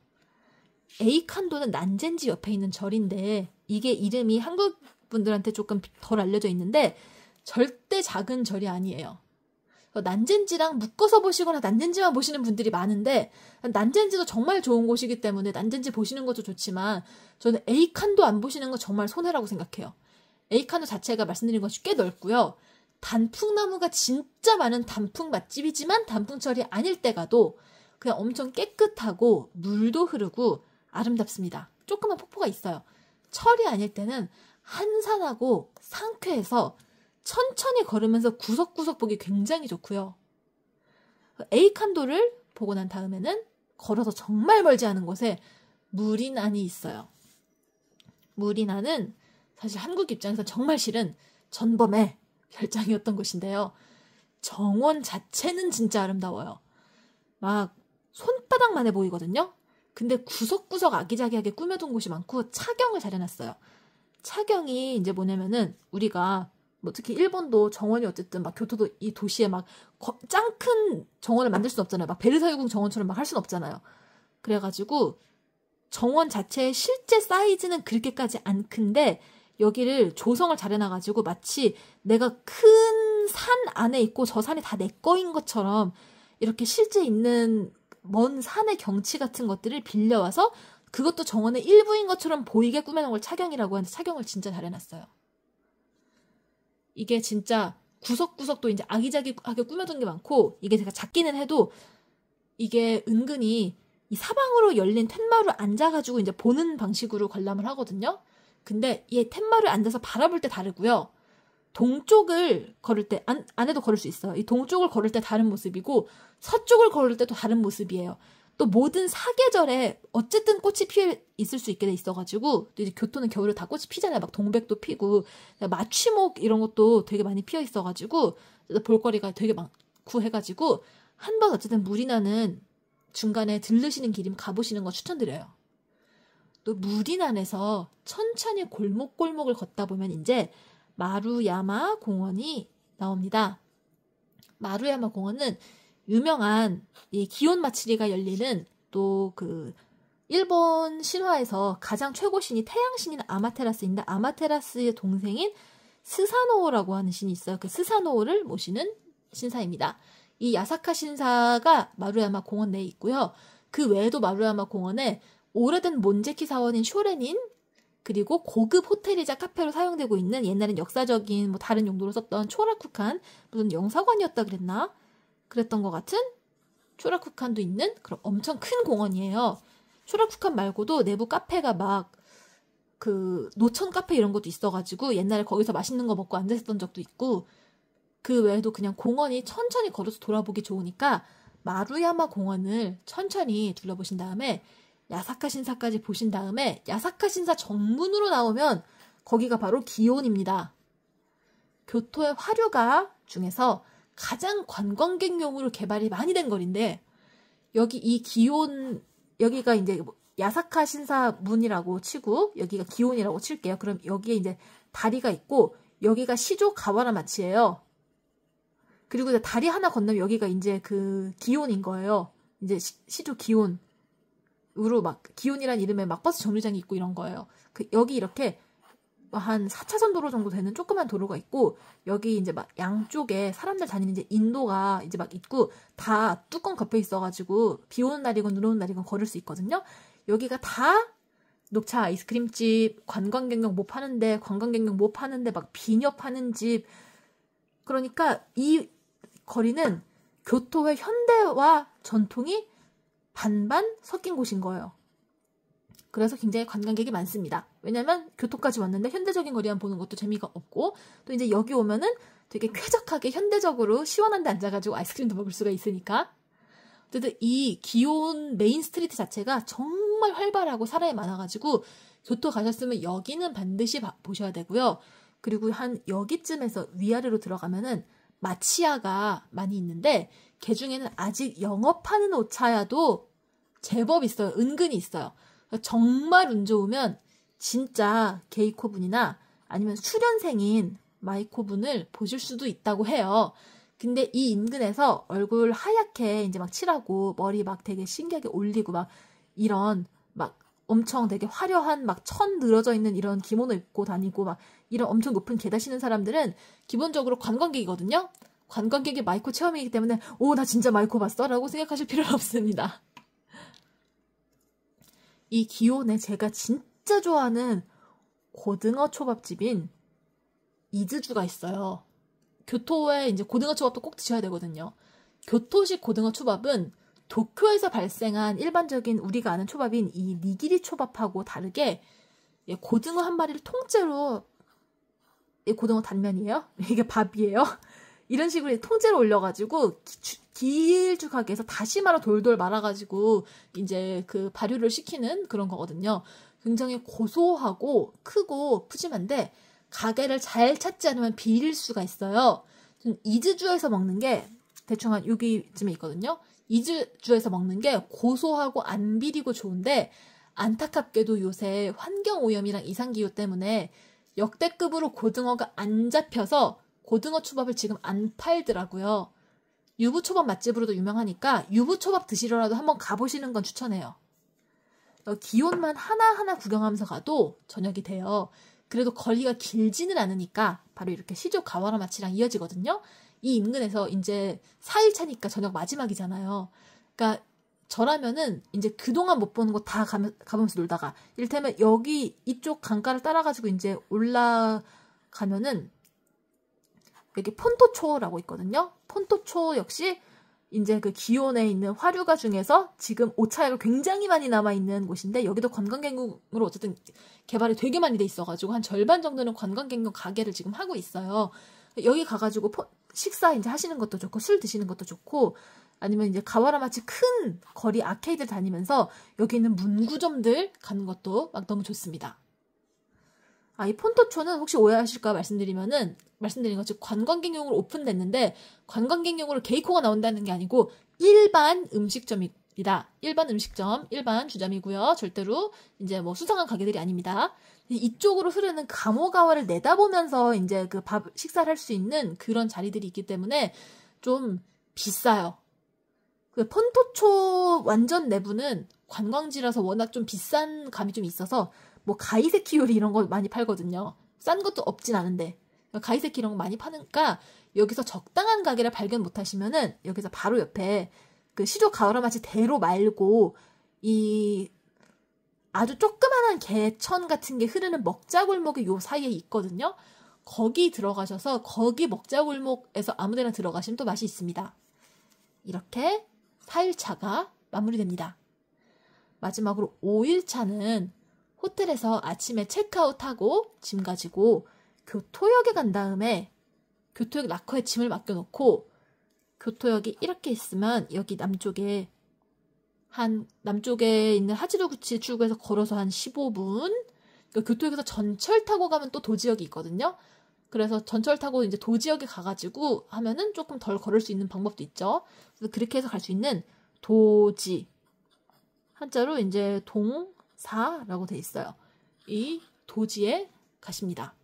에이칸도는 난젠지 옆에 있는 절인데, 이게 이름이 한국 분들한테 조금 덜 알려져 있는데 절대 작은 절이 아니에요. 난젠지랑 묶어서 보시거나 난젠지만 보시는 분들이 많은데, 난젠지도 정말 좋은 곳이기 때문에 난젠지 보시는 것도 좋지만 저는 에이칸도 안 보시는 건 정말 손해라고 생각해요. 에이칸도 자체가 말씀드린 것이 꽤 넓고요. 단풍나무가 진짜 많은 단풍 맛집이지만 단풍철이 아닐 때 가도 그냥 엄청 깨끗하고 물도 흐르고 아름답습니다. 조그만 폭포가 있어요. 철이 아닐 때는 한산하고 상쾌해서 천천히 걸으면서 구석구석 보기 굉장히 좋고요. 에이칸도를 보고 난 다음에는 걸어서 정말 멀지 않은 곳에 무리난이 있어요. 무리난은 사실 한국 입장에서 정말 싫은 전범의 별장이었던 곳인데요. 정원 자체는 진짜 아름다워요. 막 손바닥만해 보이거든요. 근데 구석구석 아기자기하게 꾸며둔 곳이 많고 차경을 잘 해놨어요. 차경이 이제 뭐냐면은 우리가 뭐 특히 일본도 정원이 어쨌든 막 교토도 이 도시에 막 짱 큰 정원을 만들 순 없잖아요. 막 베르사유궁 정원처럼 막 할 순 없잖아요. 그래가지고 정원 자체의 실제 사이즈는 그렇게까지 안 큰데 여기를 조성을 잘 해놔가지고 마치 내가 큰 산 안에 있고 저 산이 다 내 거인 것처럼 이렇게 실제 있는 먼 산의 경치 같은 것들을 빌려와서 그것도 정원의 일부인 것처럼 보이게 꾸며놓은 걸 차경이라고 하는데 차경을 진짜 잘 해놨어요. 이게 진짜 구석구석도 이제 아기자기하게 꾸며둔 게 많고 이게 제가 작기는 해도 이게 은근히 이 사방으로 열린 텐마루에 앉아가지고 이제 보는 방식으로 관람을 하거든요. 근데 이 텐마루에 앉아서 바라볼 때 다르고요. 동쪽을 걸을 때 안에도 걸을 수 있어요. 이 동쪽을 걸을 때 다른 모습이고 서쪽을 걸을 때도 다른 모습이에요. 또 모든 사계절에 어쨌든 꽃이 피어 있을 수 있게 돼 있어가지고 또 이제 교토는 겨울에 다 꽃이 피잖아요. 막 동백도 피고 마취목 이런 것도 되게 많이 피어 있어가지고 볼거리가 되게 많고 해가지고 한번 어쨌든 무리나는 중간에 들르시는 길이면 가보시는 거 추천드려요. 또 무리난에서 천천히 골목골목을 걷다 보면 이제 마루야마 공원이 나옵니다. 마루야마 공원은 유명한 이 기온 마츠리가 열리는 또 그 일본 신화에서 가장 최고 신이 태양신인 아마테라스인데 아마테라스의 동생인 스사노오라고 하는 신이 있어요. 그 스사노오를 모시는 신사입니다. 이 야사카 신사가 마루야마 공원 내에 있고요. 그 외에도 마루야마 공원에 오래된 몬제키 사원인 쇼레닌 그리고 고급 호텔이자 카페로 사용되고 있는 옛날엔 역사적인 뭐 다른 용도로 썼던 초라쿠칸 무슨 영사관이었다 그랬나? 그랬던 것 같은 초라쿠칸도 있는 그런 엄청 큰 공원이에요. 초라쿠칸 말고도 내부 카페가 막 그 노천 카페 이런 것도 있어가지고 옛날에 거기서 맛있는 거 먹고 앉아있던 적도 있고 그 외에도 그냥 공원이 천천히 걸어서 돌아보기 좋으니까 마루야마 공원을 천천히 둘러보신 다음에 야사카 신사까지 보신 다음에 야사카 신사 정문으로 나오면 거기가 바로 기온입니다. 교토의 화류가 중에서 가장 관광객용으로 개발이 많이 된 거리인데 여기 이 기온 여기가 이제 야사카 신사 문이라고 치고 여기가 기온이라고 칠게요. 그럼 여기에 이제 다리가 있고 여기가 시조 가와라 마치예요. 그리고 이제 다리 하나 건너면 여기가 이제 그 기온인 거예요. 이제 시조 기온으로 막 기온이란 이름의 막 버스 정류장이 있고 이런 거예요. 여기 이렇게 한 4차선 도로 정도 되는 조그만 도로가 있고 여기 이제 막 양쪽에 사람들 다니는 이제 인도가 이제 막 있고 다 뚜껑 덮여 있어가지고 비 오는 날이건 눈 오는 날이건 걸을 수 있거든요. 여기가 다 녹차 아이스크림집, 관광객용 뭐 파는데 관광객용 뭐 파는데 막 비녀 파는 집. 그러니까 이 거리는 교토의 현대와 전통이 반반 섞인 곳인 거예요. 그래서 굉장히 관광객이 많습니다. 왜냐면 교토까지 왔는데 현대적인 거리만 보는 것도 재미가 없고 또 이제 여기 오면은 되게 쾌적하게 현대적으로 시원한 데 앉아가지고 아이스크림도 먹을 수가 있으니까. 어쨌든 이 기온 메인 스트리트 자체가 정말 활발하고 사람이 많아가지고 교토 가셨으면 여기는 반드시 보셔야 되고요. 그리고 한 여기쯤에서 위아래로 들어가면은 마치야가 많이 있는데 그 중에는 아직 영업하는 오차야도 제법 있어요. 은근히 있어요. 정말 운 좋으면 진짜 게이코분이나 아니면 수련생인 마이코분을 보실 수도 있다고 해요. 근데 이 인근에서 얼굴 하얗게 이제 막 칠하고 머리 막 되게 신기하게 올리고 막 이런 막 엄청 되게 화려한 막 천 늘어져 있는 이런 기모노 입고 다니고 막 이런 엄청 높은 계 다시는 사람들은 기본적으로 관광객이거든요. 관광객이 마이코 체험이기 때문에 오, 나 진짜 마이코 봤어? 라고 생각하실 필요는 없습니다. 이 기온에 제가 진짜 좋아하는 고등어 초밥집인 이즈주가 있어요. 교토에 이제 고등어 초밥도 꼭 드셔야 되거든요. 교토식 고등어 초밥은 도쿄에서 발생한 일반적인 우리가 아는 초밥인 이 니기리 초밥하고 다르게 고등어 한 마리를 통째로 고등어 단면이에요? 이게 밥이에요? 이런 식으로 통째로 올려가지고 길쭉하게 해서 다시마로 돌돌 말아가지고 이제 그 발효를 시키는 그런 거거든요. 굉장히 고소하고 크고 푸짐한데 가게를 잘 찾지 않으면 비릴 수가 있어요. 이즈주에서 먹는 게 대충 한 여기쯤에 있거든요. 이즈주에서 먹는 게 고소하고 안 비리고 좋은데 안타깝게도 요새 환경오염이랑 이상기후 때문에 역대급으로 고등어가 안 잡혀서 고등어 초밥을 지금 안 팔더라고요. 유부초밥 맛집으로도 유명하니까 유부초밥 드시러라도 한번 가보시는 건 추천해요. 기온만 하나하나 구경하면서 가도 저녁이 돼요. 그래도 거리가 길지는 않으니까 바로 이렇게 시조 가와라 마치랑 이어지거든요. 이 인근에서 이제 4일 차니까 저녁 마지막이잖아요. 그러니까 저라면은 이제 그동안 못 보는 곳 다 가보면서 놀다가 이를테면 여기 이쪽 강가를 따라가지고 이제 올라가면은 여기 폰토초라고 있거든요. 폰토초 역시 이제 그 기온에 있는 화류가 중에서 지금 오차가 굉장히 많이 남아있는 곳인데 여기도 관광객용으로 어쨌든 개발이 되게 많이 돼 있어가지고 한 절반 정도는 관광객용 가게를 지금 하고 있어요. 여기 가가지고 식사 이제 하시는 것도 좋고 술 드시는 것도 좋고 아니면 이제 가와라마치 큰 거리 아케이드 다니면서 여기 있는 문구점들 가는 것도 막 너무 좋습니다. 이 폰토초는 혹시 오해하실까 말씀드린 것처럼 관광객용으로 오픈됐는데 관광객용으로 게이코가 나온다는 게 아니고 일반 음식점입니다. 일반 음식점, 일반 주점이고요. 절대로 이제 뭐 수상한 가게들이 아닙니다. 이쪽으로 흐르는 가모가와를 내다보면서 이제 그 식사를 할 수 있는 그런 자리들이 있기 때문에 좀 비싸요. 그 폰토초 완전 내부는 관광지라서 워낙 좀 비싼 감이 좀 있어서 뭐 가이세키 요리 이런 거 많이 팔거든요. 싼 것도 없진 않은데 가이세키 이런 거 많이 파니까 여기서 적당한 가게를 발견 못 하시면은 여기서 바로 옆에 그 시조 가와라마치 대로 말고 이 아주 조그만한 개천 같은 게 흐르는 먹자골목이 요 사이에 있거든요. 거기 들어가셔서 거기 먹자골목에서 아무데나 들어가시면 또 맛이 있습니다. 이렇게 4일차가 마무리됩니다. 마지막으로 5일차는 호텔에서 아침에 체크아웃하고 짐 가지고 교토역에 간 다음에 교토역 락커에 짐을 맡겨놓고 교토역이 이렇게 있으면 여기 남쪽에 있는 하지로구치 출구에서 걸어서 한 15분 그러니까 교토역에서 전철 타고 가면 또 도지역이 있거든요. 그래서 전철 타고 이제 도지역에 가가지고 하면은 조금 덜 걸을 수 있는 방법도 있죠. 그래서 그렇게 해서 갈 수 있는 도지 한자로 이제 동사라고 돼 있어요. 이 도지에 가십니다.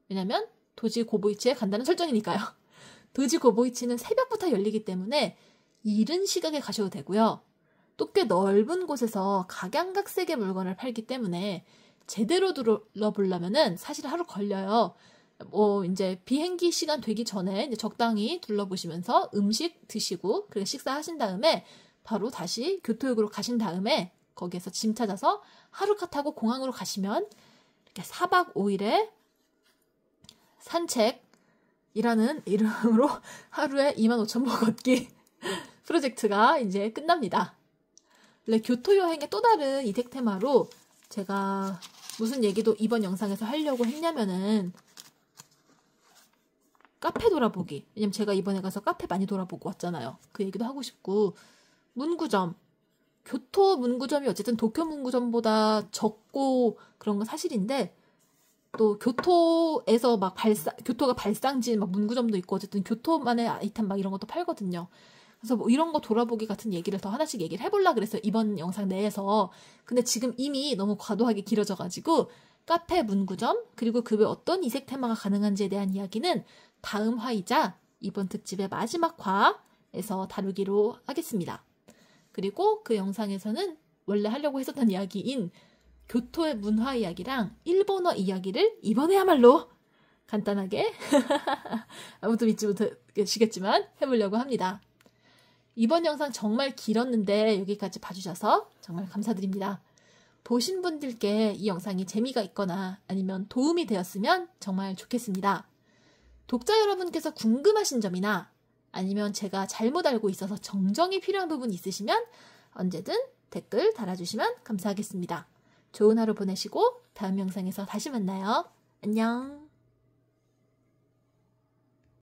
왜냐면 도지 고보이치에 간다는 설정이니까요. 도지 고보이치는 새벽부터 열리기 때문에 이른 시각에 가셔도 되고요. 또 꽤 넓은 곳에서 각양각색의 물건을 팔기 때문에 제대로 둘러보려면은 사실 하루 걸려요. 뭐 이제 비행기 시간 되기 전에 이제 적당히 둘러보시면서 음식 드시고 그리고 식사하신 다음에 바로 다시 교토역으로 가신 다음에 거기에서 짐 찾아서 하루카 타고 공항으로 가시면 이렇게 4박 5일의 산책이라는 이름으로 하루에 25,000보 걷기 프로젝트가 이제 끝납니다. 원래 교토 여행의 또 다른 이색 테마로 제가 무슨 얘기도 이번 영상에서 하려고 했냐면은 카페 돌아보기. 왜냐면 제가 이번에 가서 카페 많이 돌아보고 왔잖아요. 그 얘기도 하고 싶고 문구점. 교토 문구점이 어쨌든 도쿄 문구점보다 적고 그런 건 사실인데 또 교토에서 막 교토가 발상지인 막 문구점도 있고 어쨌든 교토만의 아이템 막 이런 것도 팔거든요. 그래서 뭐 이런 거 돌아보기 같은 얘기를 더 하나씩 얘기를 해보려고 그랬어요. 이번 영상 내에서. 근데 지금 이미 너무 과도하게 길어져가지고 카페, 문구점, 그리고 그 외 어떤 이색 테마가 가능한지에 대한 이야기는 다음 화이자 이번 특집의 마지막 화에서 다루기로 하겠습니다. 그리고 그 영상에서는 원래 하려고 했었던 이야기인 교토의 문화 이야기랑 일본어 이야기를 이번에야말로 간단하게 아무도 믿지 못하시겠지만 해보려고 합니다. 이번 영상 정말 길었는데 여기까지 봐주셔서 정말 감사드립니다. 보신 분들께 이 영상이 재미가 있거나 아니면 도움이 되었으면 정말 좋겠습니다. 독자 여러분께서 궁금하신 점이나 아니면 제가 잘못 알고 있어서 정정이 필요한 부분이 있으시면 언제든 댓글 달아주시면 감사하겠습니다. 좋은 하루 보내시고 다음 영상에서 다시 만나요. 안녕.